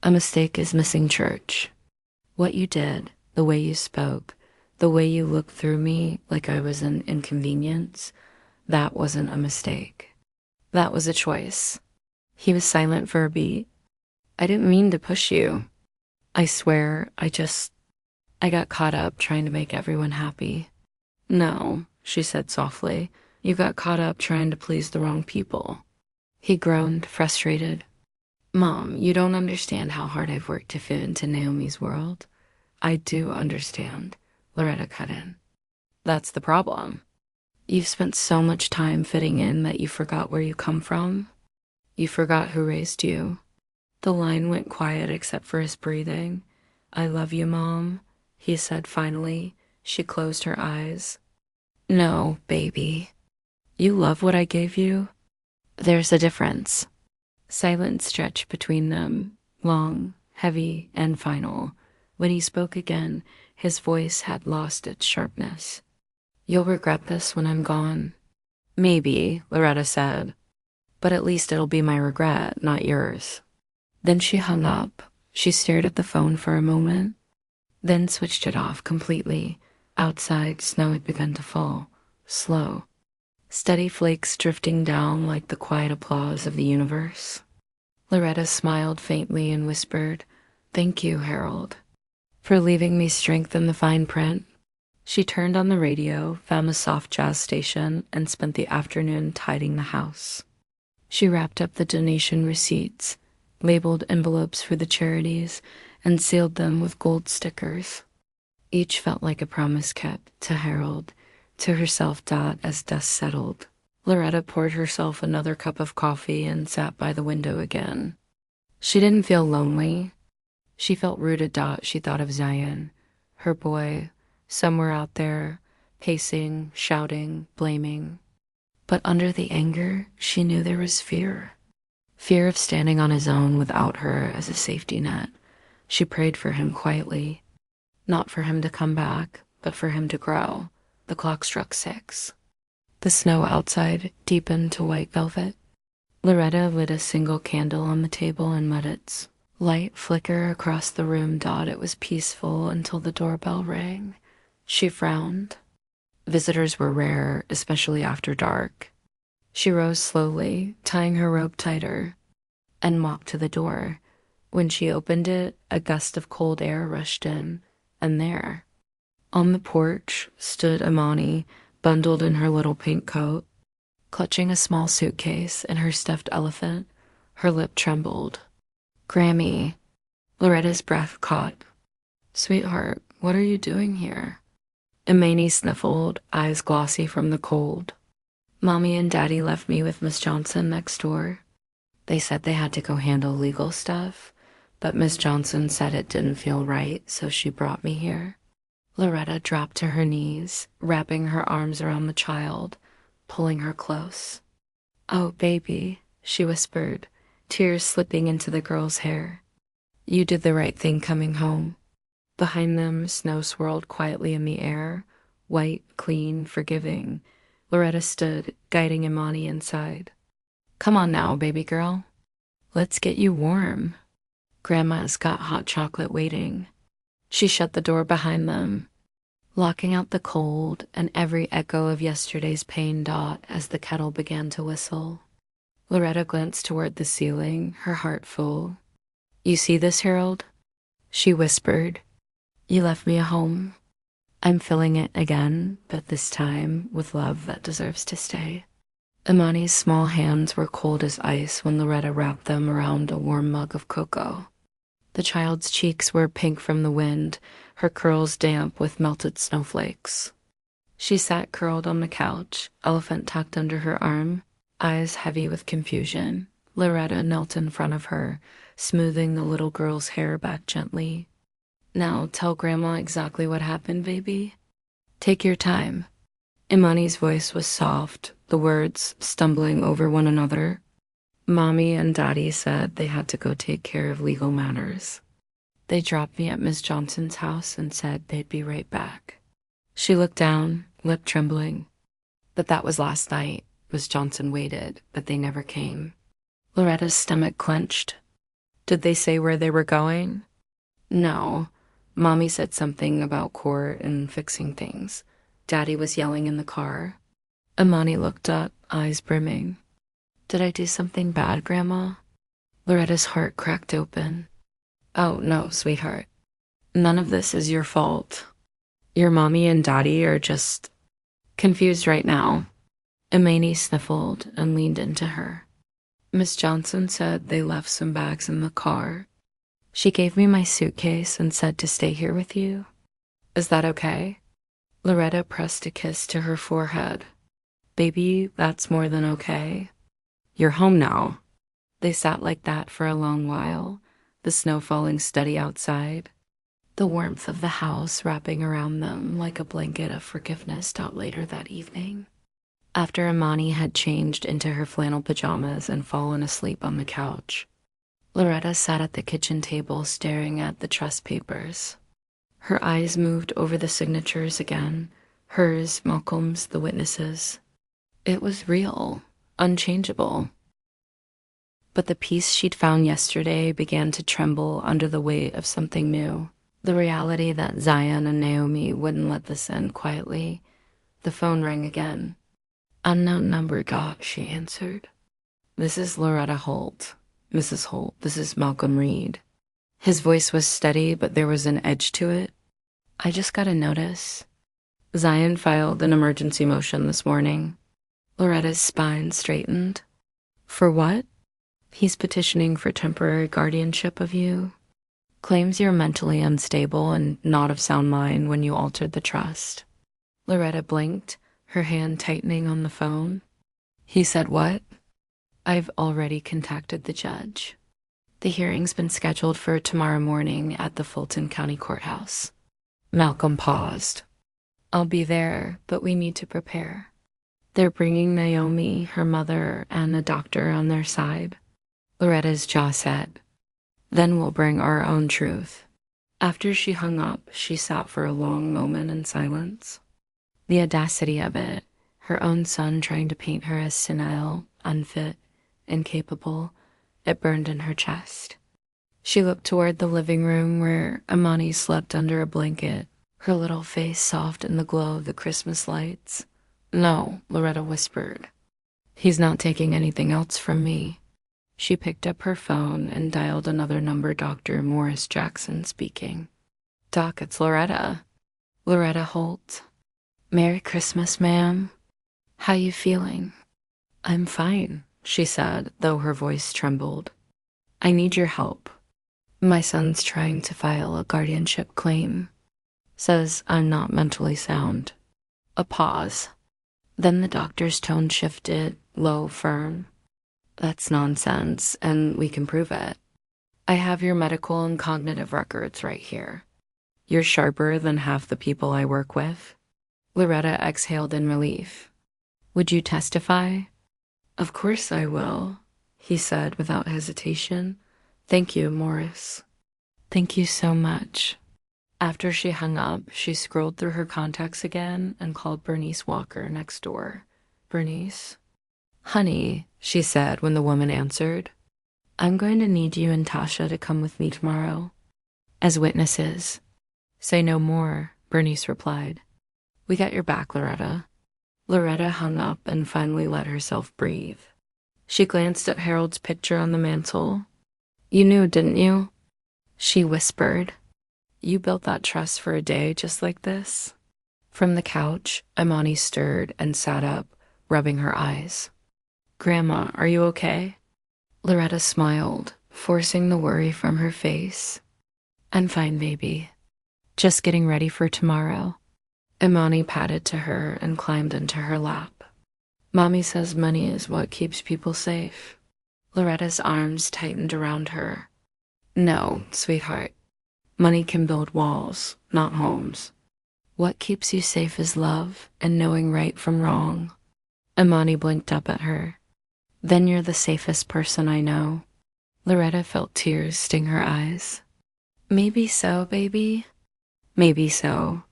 A mistake is missing church. What you did, the way you spoke, the way you looked through me like I was an inconvenience, that wasn't a mistake. That was a choice." He was silent for a beat. "I didn't mean to push you. I swear, I got caught up trying to make everyone happy." "No," she said softly. "You got caught up trying to please the wrong people." He groaned, frustrated. "Mom, you don't understand how hard I've worked to fit into Naomi's world." "I do understand," Loretta cut in. "That's the problem. You've spent so much time fitting in that you forgot where you come from. You forgot who raised you." The line went quiet except for his breathing. "I love you, Mom," he said finally. She closed her eyes. "No, baby. You love what I gave you?" "There's a difference." Silence stretched between them, long, heavy, and final. When he spoke again, his voice had lost its sharpness. "You'll regret this when I'm gone." "Maybe," Loretta said. "But at least it'll be my regret, not yours." Then she hung up. She stared at the phone for a moment, then switched it off completely. Outside, snow had begun to fall, slow. Steady flakes drifting down like the quiet applause of the universe. Loretta smiled faintly and whispered, "Thank you, Harold, for leaving me strength in the fine print." She turned on the radio, found a soft jazz station, and spent the afternoon tidying the house. She wrapped up the donation receipts, labeled envelopes for the charities, and sealed them with gold stickers. Each felt like a promise kept, to Harold, to herself. As dusk settled, Loretta poured herself another cup of coffee and sat by the window again. She didn't feel lonely. She felt rooted. She thought of Zion, her boy, somewhere out there, pacing, shouting, blaming. But under the anger, she knew there was fear. Fear of standing on his own without her as a safety net. She prayed for him quietly. Not for him to come back, but for him to grow. The clock struck 6. The snow outside deepened to white velvet. Loretta lit a single candle on the table and let its light flicker across the room. It was peaceful until the doorbell rang. She frowned. Visitors were rare, especially after dark. She rose slowly, tying her robe tighter, and walked to the door. When she opened it, a gust of cold air rushed in, and there, on the porch, stood Imani, bundled in her little pink coat, clutching a small suitcase and her stuffed elephant. Her lip trembled. "Grammy." Loretta's breath caught. "Sweetheart, what are you doing here?" Imani sniffled, eyes glossy from the cold. "Mommy and Daddy left me with Miss Johnson next door. They said they had to go handle legal stuff, but Miss Johnson said it didn't feel right, so she brought me here." Loretta dropped to her knees, wrapping her arms around the child, pulling her close. "Oh, baby," she whispered, tears slipping into the girl's hair. "You did the right thing coming home." Behind them, snow swirled quietly in the air, white, clean, forgiving. Loretta stood, guiding Imani inside. "Come on now, baby girl. Let's get you warm. Grandma's got hot chocolate waiting." She shut the door behind them, locking out the cold and every echo of yesterday's pain dot as the kettle began to whistle. Loretta glanced toward the ceiling, her heart full. "You see this, Harold?" She whispered. "You left me a home. I'm filling it again, but this time with love that deserves to stay." Imani's small hands were cold as ice when Loretta wrapped them around a warm mug of cocoa. The child's cheeks were pink from the wind, her curls damp with melted snowflakes. She sat curled on the couch, elephant tucked under her arm, eyes heavy with confusion. Loretta knelt in front of her, smoothing the little girl's hair back gently. "Now tell Grandma exactly what happened, baby. Take your time." Imani's voice was soft, the words stumbling over one another. "Mommy and Daddy said they had to go take care of legal matters. They dropped me at Miss Johnson's house and said they'd be right back." She looked down, lip trembling. "But that was last night." Miss Johnson waited, but they never came. Loretta's stomach clenched. "Did they say where they were going?" "No. Mommy said something about court and fixing things. Daddy was yelling in the car." Imani looked up, eyes brimming. "Did I do something bad, Grandma?" Loretta's heart cracked open. "Oh, no, sweetheart. None of this is your fault. Your mommy and daddy are just confused right now." Imani sniffled and leaned into her. "Miss Johnson said they left some bags in the car. She gave me my suitcase and said to stay here with you. Is that okay?" Loretta pressed a kiss to her forehead. "Baby, that's more than okay. You're home now." They sat like that for a long while, the snow falling steady outside, the warmth of the house wrapping around them like a blanket of forgiveness out later that evening. After Imani had changed into her flannel pajamas and fallen asleep on the couch, Loretta sat at the kitchen table staring at the trust papers. Her eyes moved over the signatures again, hers, Malcolm's, the witnesses. It was real, unchangeable. But the peace she'd found yesterday began to tremble under the weight of something new. The reality that Zion and Naomi wouldn't let this end quietly. The phone rang again. "Unknown number, Doc," she answered. "This is Loretta Holt. Mrs. Holt, this is Malcolm Reed." His voice was steady, but there was an edge to it. "I just got a notice. Zion filed an emergency motion this morning." Loretta's spine straightened. "For what?" "He's petitioning for temporary guardianship of you. Claims you're mentally unstable and not of sound mind when you altered the trust." Loretta blinked, her hand tightening on the phone. "He said what?" "I've already contacted the judge. The hearing's been scheduled for tomorrow morning at the Fulton County Courthouse." Malcolm paused. "I'll be there, but we need to prepare. They're bringing Naomi, her mother, and a doctor on their side." Loretta's jaw set. "Then we'll bring our own truth." After she hung up, she sat for a long moment in silence. The audacity of it, her own son trying to paint her as senile, unfit, incapable, it burned in her chest. She looked toward the living room where Imani slept under a blanket, her little face soft in the glow of the Christmas lights. "No," Loretta whispered. "He's not taking anything else from me." She picked up her phone and dialed another number. Dr. Morris Jackson speaking. "Doc, it's Loretta." "Loretta Holt." "Merry Christmas, ma'am. How you feeling?" "I'm fine," she said, though her voice trembled. "I need your help. My son's trying to file a guardianship claim. Says I'm not mentally sound." A pause. Then the doctor's tone shifted, low, firm. "That's nonsense, and we can prove it. I have your medical and cognitive records right here. You're sharper than half the people I work with." Loretta exhaled in relief. "Would you testify?" "Of course I will," he said without hesitation. "Thank you, Morris." "Thank you so much." After she hung up, she scrolled through her contacts again and called Bernice Walker next door. "Bernice?" "Honey," she said when the woman answered, "I'm going to need you and Tasha to come with me tomorrow as witnesses. Say no more, Bernice replied. We got your back, Loretta. Loretta hung up and finally let herself breathe. She glanced at Harold's picture on the mantel. You knew, didn't you? She whispered. You built that trust for a day just like this? From the couch, Imani stirred and sat up, rubbing her eyes. Grandma, are you okay? Loretta smiled, forcing the worry from her face. I'm fine, baby. Just getting ready for tomorrow. Imani patted to her and climbed into her lap. Mommy says money is what keeps people safe. Loretta's arms tightened around her. No, sweetheart. Money can build walls, not homes. What keeps you safe is love and knowing right from wrong. Imani blinked up at her. Then you're the safest person I know. Loretta felt tears sting her eyes. Maybe so, baby. Maybe so.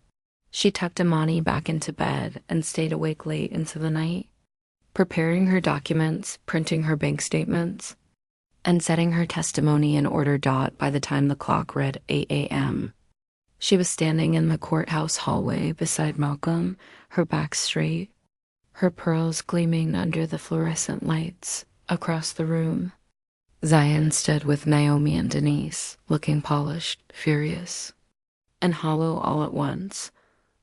She tucked Imani back into bed and stayed awake late into the night, preparing her documents, printing her bank statements, and setting her testimony in order by the time the clock read 8 a.m. She was standing in the courthouse hallway beside Malcolm, her back straight, her pearls gleaming under the fluorescent lights across the room. Zion stood with Naomi and Denise, looking polished, furious, and hollow all at once.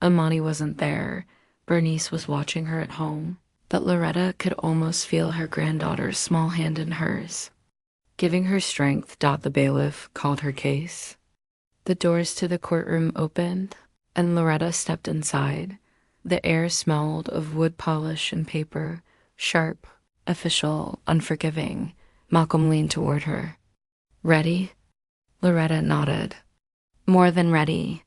Imani wasn't there. Bernice was watching her at home, but Loretta could almost feel her granddaughter's small hand in hers. Giving her strength, the bailiff called her case. The doors to the courtroom opened, and Loretta stepped inside. The air smelled of wood polish and paper, sharp, official, unforgiving. Malcolm leaned toward her. Ready? Loretta nodded. More than ready.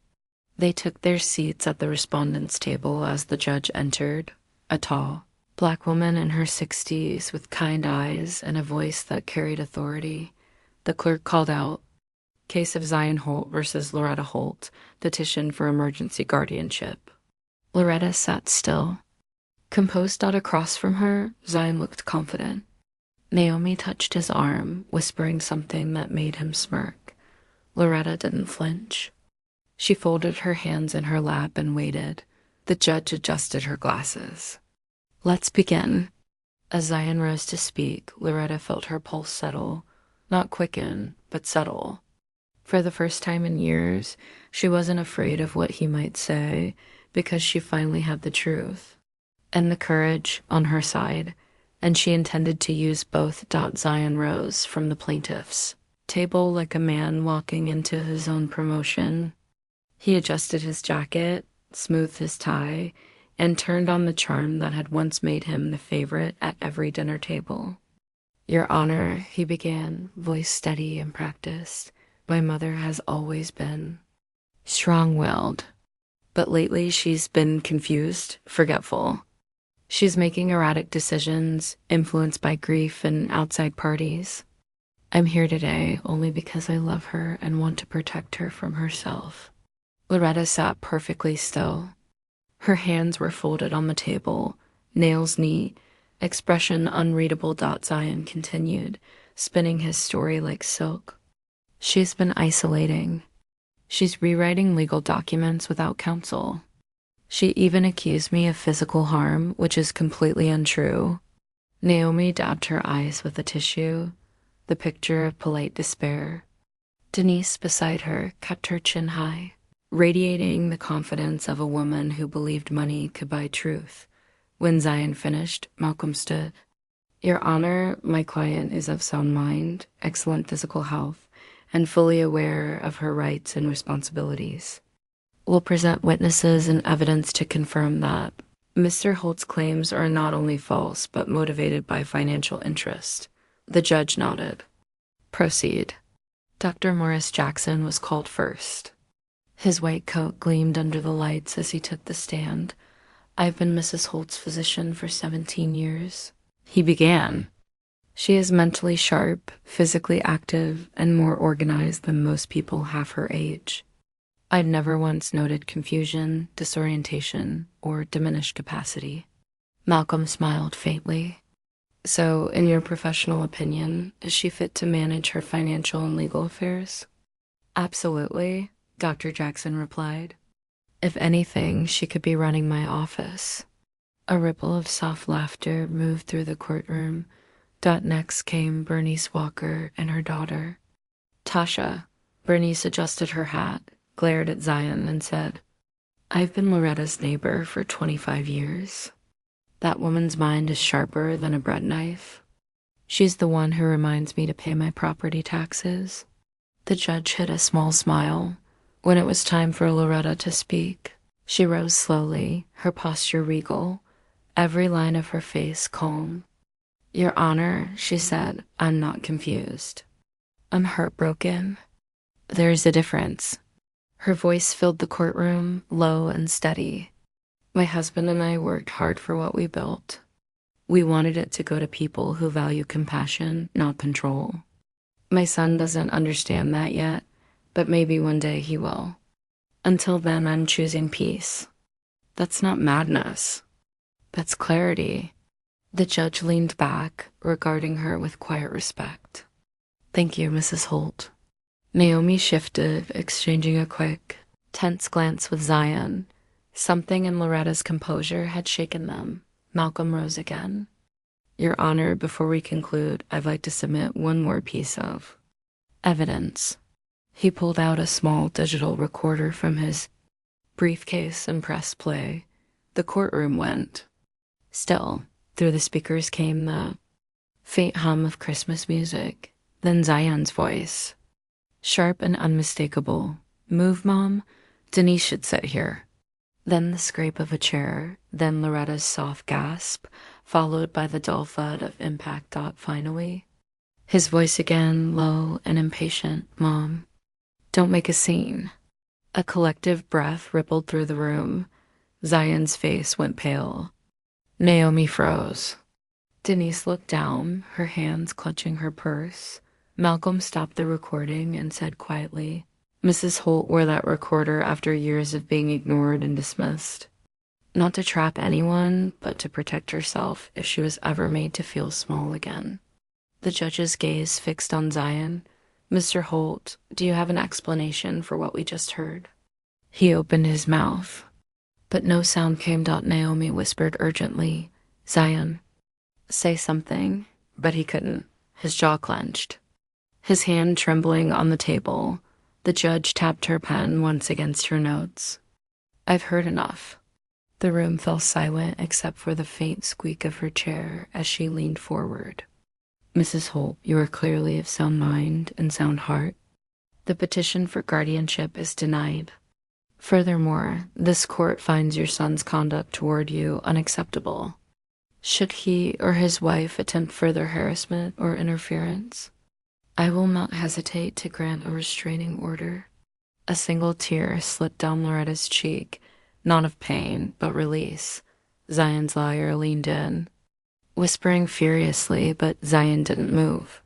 They took their seats at the respondents' table as the judge entered, a tall, black woman in her 60s with kind eyes and a voice that carried authority. The clerk called out, Case of Zion Holt versus Loretta Holt, petition for emergency guardianship. Loretta sat still. Composed across from her, Zion looked confident. Naomi touched his arm, whispering something that made him smirk. Loretta didn't flinch. She folded her hands in her lap and waited. The judge adjusted her glasses. Let's begin. As Zion rose to speak, Loretta felt her pulse settle. Not quicken, but settle. For the first time in years, she wasn't afraid of what he might say because she finally had the truth and the courage on her side, and she intended to use both. Zion rose from the plaintiff's table like a man walking into his own promotion. He adjusted his jacket, smoothed his tie, and turned on the charm that had once made him the favorite at every dinner table. Your Honor, he began, voice steady and practiced. My mother has always been strong-willed, but lately she's been confused, forgetful. She's making erratic decisions, influenced by grief and outside parties. I'm here today only because I love her and want to protect her from herself. Loretta sat perfectly still. Her hands were folded on the table, nails neat, expression unreadable. Zion continued, spinning his story like silk. She's been isolating. She's rewriting legal documents without counsel. She even accused me of physical harm, which is completely untrue. Naomi dabbed her eyes with a tissue, the picture of polite despair. Denise beside her kept her chin high, radiating the confidence of a woman who believed money could buy truth. When Zion finished, Malcolm stood. Your Honor, my client is of sound mind, excellent physical health, and fully aware of her rights and responsibilities. We'll present witnesses and evidence to confirm that. Mr. Holt's claims are not only false, but motivated by financial interest. The judge nodded. Proceed. Dr. Morris Jackson was called first. His white coat gleamed under the lights as he took the stand. I've been Mrs. Holt's physician for 17 years. He began. She is mentally sharp, physically active, and more organized than most people half her age. I'd never once noted confusion, disorientation, or diminished capacity. Malcolm smiled faintly. So, in your professional opinion, is she fit to manage her financial and legal affairs? Absolutely. Dr. Jackson replied. If anything, she could be running my office. A ripple of soft laughter moved through the courtroom. Next came Bernice Walker and her daughter. Tasha. Bernice adjusted her hat, glared at Zion, and said, I've been Loretta's neighbor for 25 years. That woman's mind is sharper than a bread knife. She's the one who reminds me to pay my property taxes. The judge hid a small smile. When it was time for Loretta to speak, she rose slowly, her posture regal, every line of her face calm. Your Honor, she said, I'm not confused. I'm heartbroken. There's a difference. Her voice filled the courtroom, low and steady. My husband and I worked hard for what we built. We wanted it to go to people who value compassion, not control. My son doesn't understand that yet, but maybe one day he will. Until then, I'm choosing peace. That's not madness. That's clarity. The judge leaned back, regarding her with quiet respect. Thank you, Mrs. Holt. Naomi shifted, exchanging a quick, tense glance with Zion. Something in Loretta's composure had shaken them. Malcolm rose again. Your Honor, before we conclude, I'd like to submit one more piece of evidence. He pulled out a small digital recorder from his briefcase and pressed play. The courtroom went. Still, through the speakers came the faint hum of Christmas music, then Zion's voice. Sharp and unmistakable. Move, Mom. Denise should sit here. Then the scrape of a chair, then Loretta's soft gasp, followed by the dull thud of impact. Finally, his voice again, low and impatient. Mom, don't make a scene. A collective breath rippled through the room. Zion's face went pale. Naomi froze. Denise looked down, her hands clutching her purse. Malcolm stopped the recording and said quietly, Mrs. Holt wore that recorder after years of being ignored and dismissed. Not to trap anyone, but to protect herself if she was ever made to feel small again. The judge's gaze fixed on Zion. Mr. Holt, do you have an explanation for what we just heard? He opened his mouth, but no sound came. Naomi whispered urgently, Zion, say something, but he couldn't. His jaw clenched. His hand trembling on the table, the judge tapped her pen once against her notes. I've heard enough. The room fell silent except for the faint squeak of her chair as she leaned forward. Mrs. Holt, you are clearly of sound mind and sound heart. The petition for guardianship is denied. Furthermore, this court finds your son's conduct toward you unacceptable. Should he or his wife attempt further harassment or interference, I will not hesitate to grant a restraining order. A single tear slipped down Loretta's cheek, not of pain, but release. Zion's lawyer leaned in, whispering furiously, but Zion didn't move.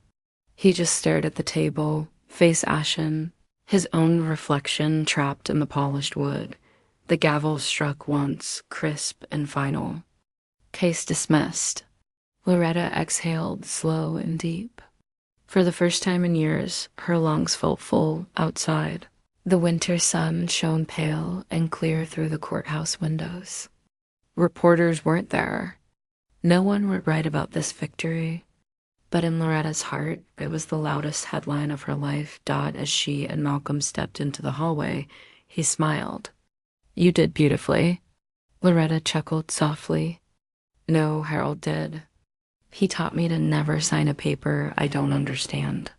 He just stared at the table, face ashen, his own reflection trapped in the polished wood. The gavel struck once, crisp and final. Case dismissed. Loretta exhaled, slow and deep. For the first time in years, her lungs felt full outside. The winter sun shone pale and clear through the courthouse windows. Reporters weren't there. No one would write about this victory. But in Loretta's heart, it was the loudest headline of her life. As she and Malcolm stepped into the hallway, he smiled. You did beautifully. Loretta chuckled softly. No, Harold did. He taught me to never sign a paper I don't understand.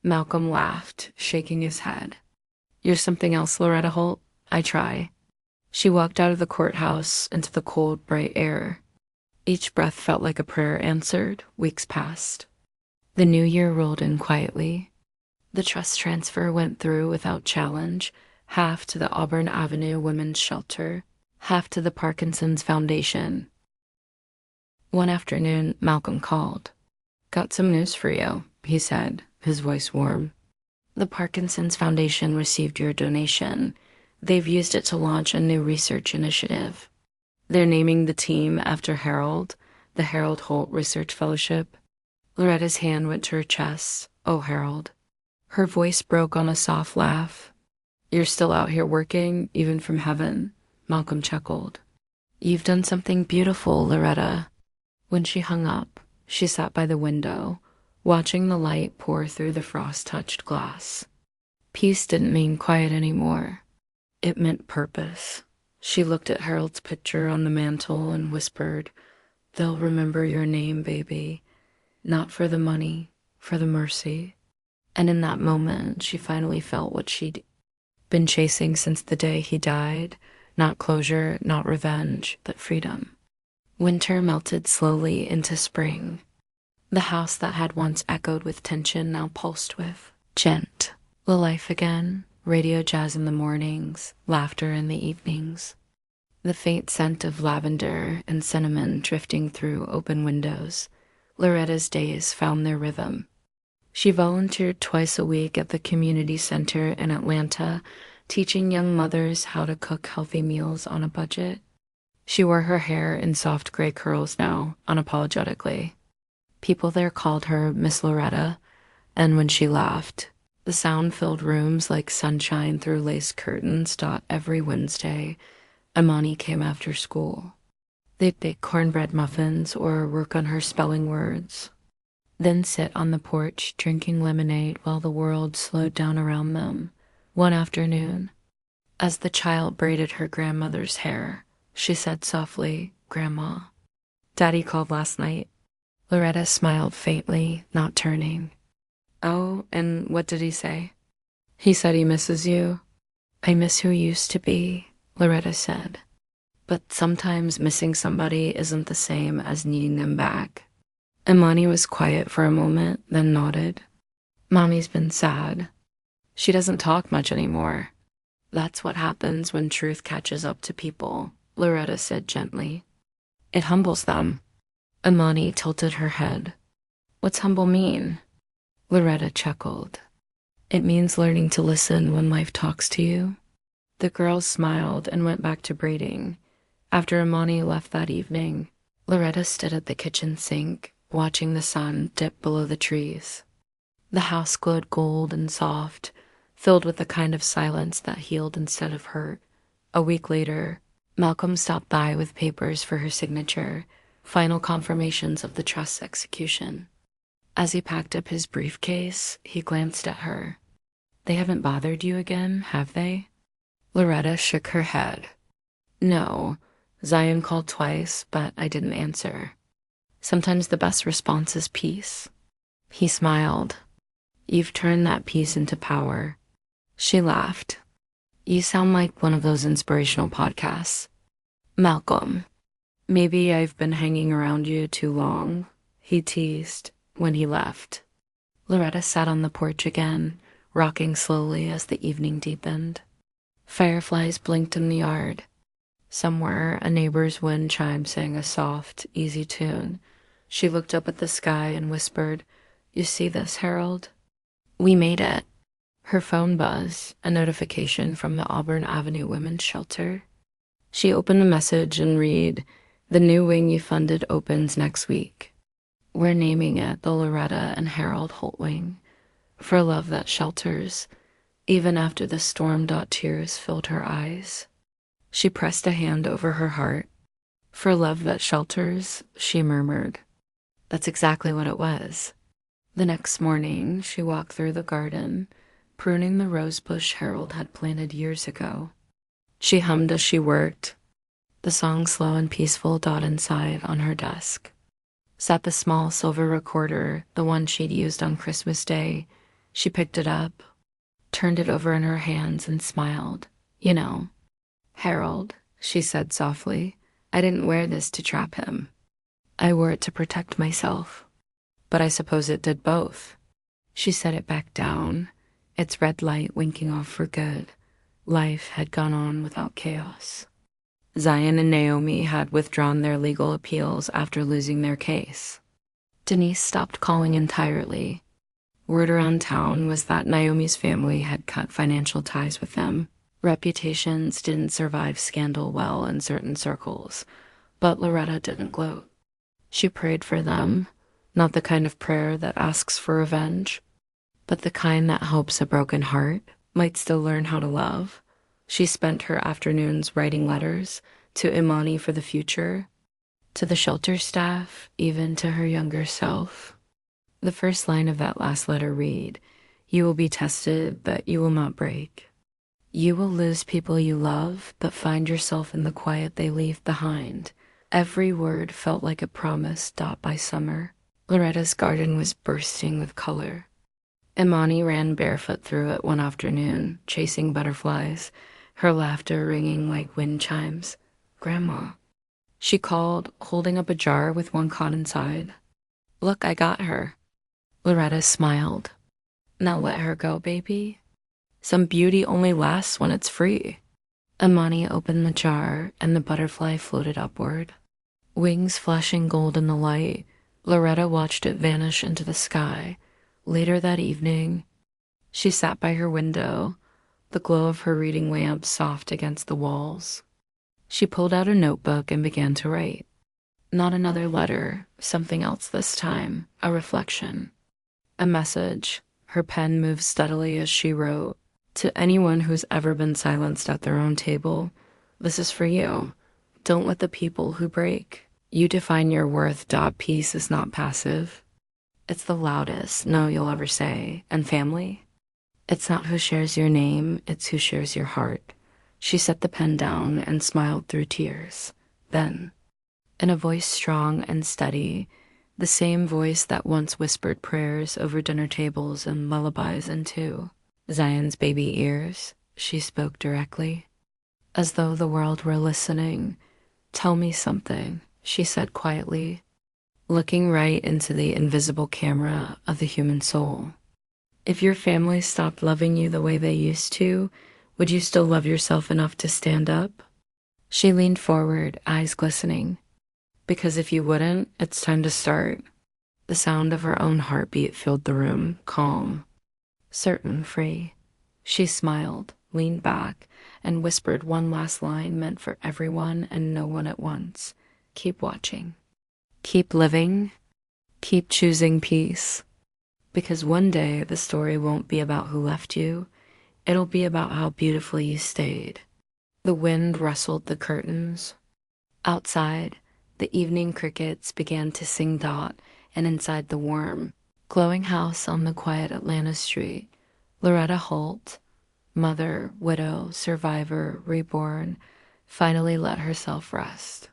Malcolm laughed, shaking his head. You're something else, Loretta Holt. I try. She walked out of the courthouse into the cold, bright air. Each breath felt like a prayer answered. Weeks passed. The new year rolled in quietly. The trust transfer went through without challenge, half to the Auburn Avenue Women's Shelter, half to the Parkinson's Foundation. One afternoon, Malcolm called. Got some news for you, he said, his voice warm. The Parkinson's Foundation received your donation. They've used it to launch a new research initiative. They're naming the team after Harold, the Harold Holt Research Fellowship. Loretta's hand went to her chest. Oh, Harold. Her voice broke on a soft laugh. You're still out here working, even from heaven, Malcolm chuckled. You've done something beautiful, Loretta. When she hung up, she sat by the window, watching the light pour through the frost-touched glass. Peace didn't mean quiet anymore. It meant purpose. She looked at Harold's picture on the mantel and whispered, "They'll remember your name, baby. Not for the money, for the mercy." And in that moment, she finally felt what she'd been chasing since the day he died. Not closure, not revenge, but freedom. Winter melted slowly into spring. The house that had once echoed with tension now pulsed with gent. The life again, radio jazz in the mornings, laughter in the evenings. The faint scent of lavender and cinnamon drifting through open windows. Loretta's days found their rhythm. She volunteered twice a week at the community center in Atlanta, teaching young mothers how to cook healthy meals on a budget. She wore her hair in soft gray curls now, unapologetically. People there called her Miss Loretta, and when she laughed, the sound filled rooms like sunshine through lace curtains. Every Wednesday, Imani came after school. They'd bake cornbread muffins or work on her spelling words, then sit on the porch drinking lemonade while the world slowed down around them. One afternoon, as the child braided her grandmother's hair, she said softly, "Grandma, Daddy called last night." Loretta smiled faintly, not turning. "Oh, and what did he say?" "He said he misses you." "I miss who used to be," Loretta said. "But sometimes missing somebody isn't the same as needing them back." Imani was quiet for a moment, then nodded. "Mommy's been sad. She doesn't talk much anymore." "That's what happens when truth catches up to people," Loretta said gently. "It humbles them." Imani tilted her head. "What's humble mean?" Loretta chuckled. "It means learning to listen when life talks to you." The girls smiled and went back to braiding. After Imani left that evening, Loretta stood at the kitchen sink, watching the sun dip below the trees. The house glowed gold and soft, filled with the kind of silence that healed instead of hurt. A week later, Malcolm stopped by with papers for her signature, final confirmations of the trust's execution. As he packed up his briefcase, he glanced at her. "They haven't bothered you again, have they?" Loretta shook her head. "No. Zion called twice, but I didn't answer. Sometimes the best response is peace." He smiled. "You've turned that peace into power." She laughed. "You sound like one of those inspirational podcasts." "Malcolm, maybe I've been hanging around you too long," he teased when he left. Loretta sat on the porch again, rocking slowly as the evening deepened. Fireflies blinked in the yard. Somewhere, a neighbor's wind chime sang a soft, easy tune. She looked up at the sky and whispered, "You see this, Harold? We made it." Her phone buzzed, a notification from the Auburn Avenue Women's Shelter. She opened the message and read, "The new wing you funded opens next week. We're naming it the Loretta and Harold Holt Wing, for love that shelters, even after the storm. Tears filled her eyes." She pressed a hand over her heart. "For love that shelters," she murmured. That's exactly what it was. The next morning, she walked through the garden, pruning the rosebush Harold had planted years ago. She hummed as she worked, the song slow and peaceful. Inside on her desk sat the small silver recorder, the one she'd used on Christmas Day. She picked it up, turned it over in her hands, and smiled. "You know, Harold," she said softly, "I didn't wear this to trap him. I wore it to protect myself. But I suppose it did both." She set it back down, its red light winking off for good. Life had gone on without chaos. Zion and Naomi had withdrawn their legal appeals after losing their case. Denise stopped calling entirely. Word around town was that Naomi's family had cut financial ties with them. Reputations didn't survive scandal well in certain circles, but Loretta didn't gloat. She prayed for them, not the kind of prayer that asks for revenge, but the kind that helps a broken heart. might still learn how to love. She spent her afternoons writing letters to Imani for the future, to the shelter staff, even to her younger self. The first line of that last letter read, "You will be tested, but you will not break. You will lose people you love, but find yourself in the quiet they leave behind." Every word felt like a promise taught by summer. Loretta's garden was bursting with color. Imani ran barefoot through it one afternoon, chasing butterflies, her laughter ringing like wind chimes. "Grandma," she called, holding up a jar with one caught inside. "Look, I got her." Loretta smiled. "Now let her go, baby. Some beauty only lasts when it's free." Imani opened the jar, and the butterfly floated upward. Wings flashing gold in the light, Loretta watched it vanish into the sky. Later that evening, she sat by her window, the glow of her reading lamp soft against the walls. She pulled out a notebook and began to write. Not another letter, something else this time, a reflection. A message. Her pen moved steadily as she wrote. "To anyone who's ever been silenced at their own table, this is for you. Don't let the people who break you define your worth. Peace is not passive. It's the loudest no you'll ever say. And family? It's not who shares your name, it's who shares your heart." She set the pen down and smiled through tears. Then, in a voice strong and steady, the same voice that once whispered prayers over dinner tables and lullabies into Zion's baby ears, she spoke directly. As though the world were listening. "Tell me something," she said quietly, looking right into the invisible camera of the human soul. "If your family stopped loving you the way they used to, would you still love yourself enough to stand up?" She leaned forward, eyes glistening. "Because if you wouldn't, it's time to start." The sound of her own heartbeat filled the room, calm, certain, free. She smiled, leaned back, and whispered one last line meant for everyone and no one at once. "Keep watching. Keep living. Keep choosing peace. Because one day the story won't be about who left you. It'll be about how beautifully you stayed." The wind rustled the curtains. Outside, the evening crickets began to sing dot, and inside the warm, glowing house on the quiet Atlanta street, Loretta Holt, mother, widow, survivor, reborn, finally let herself rest.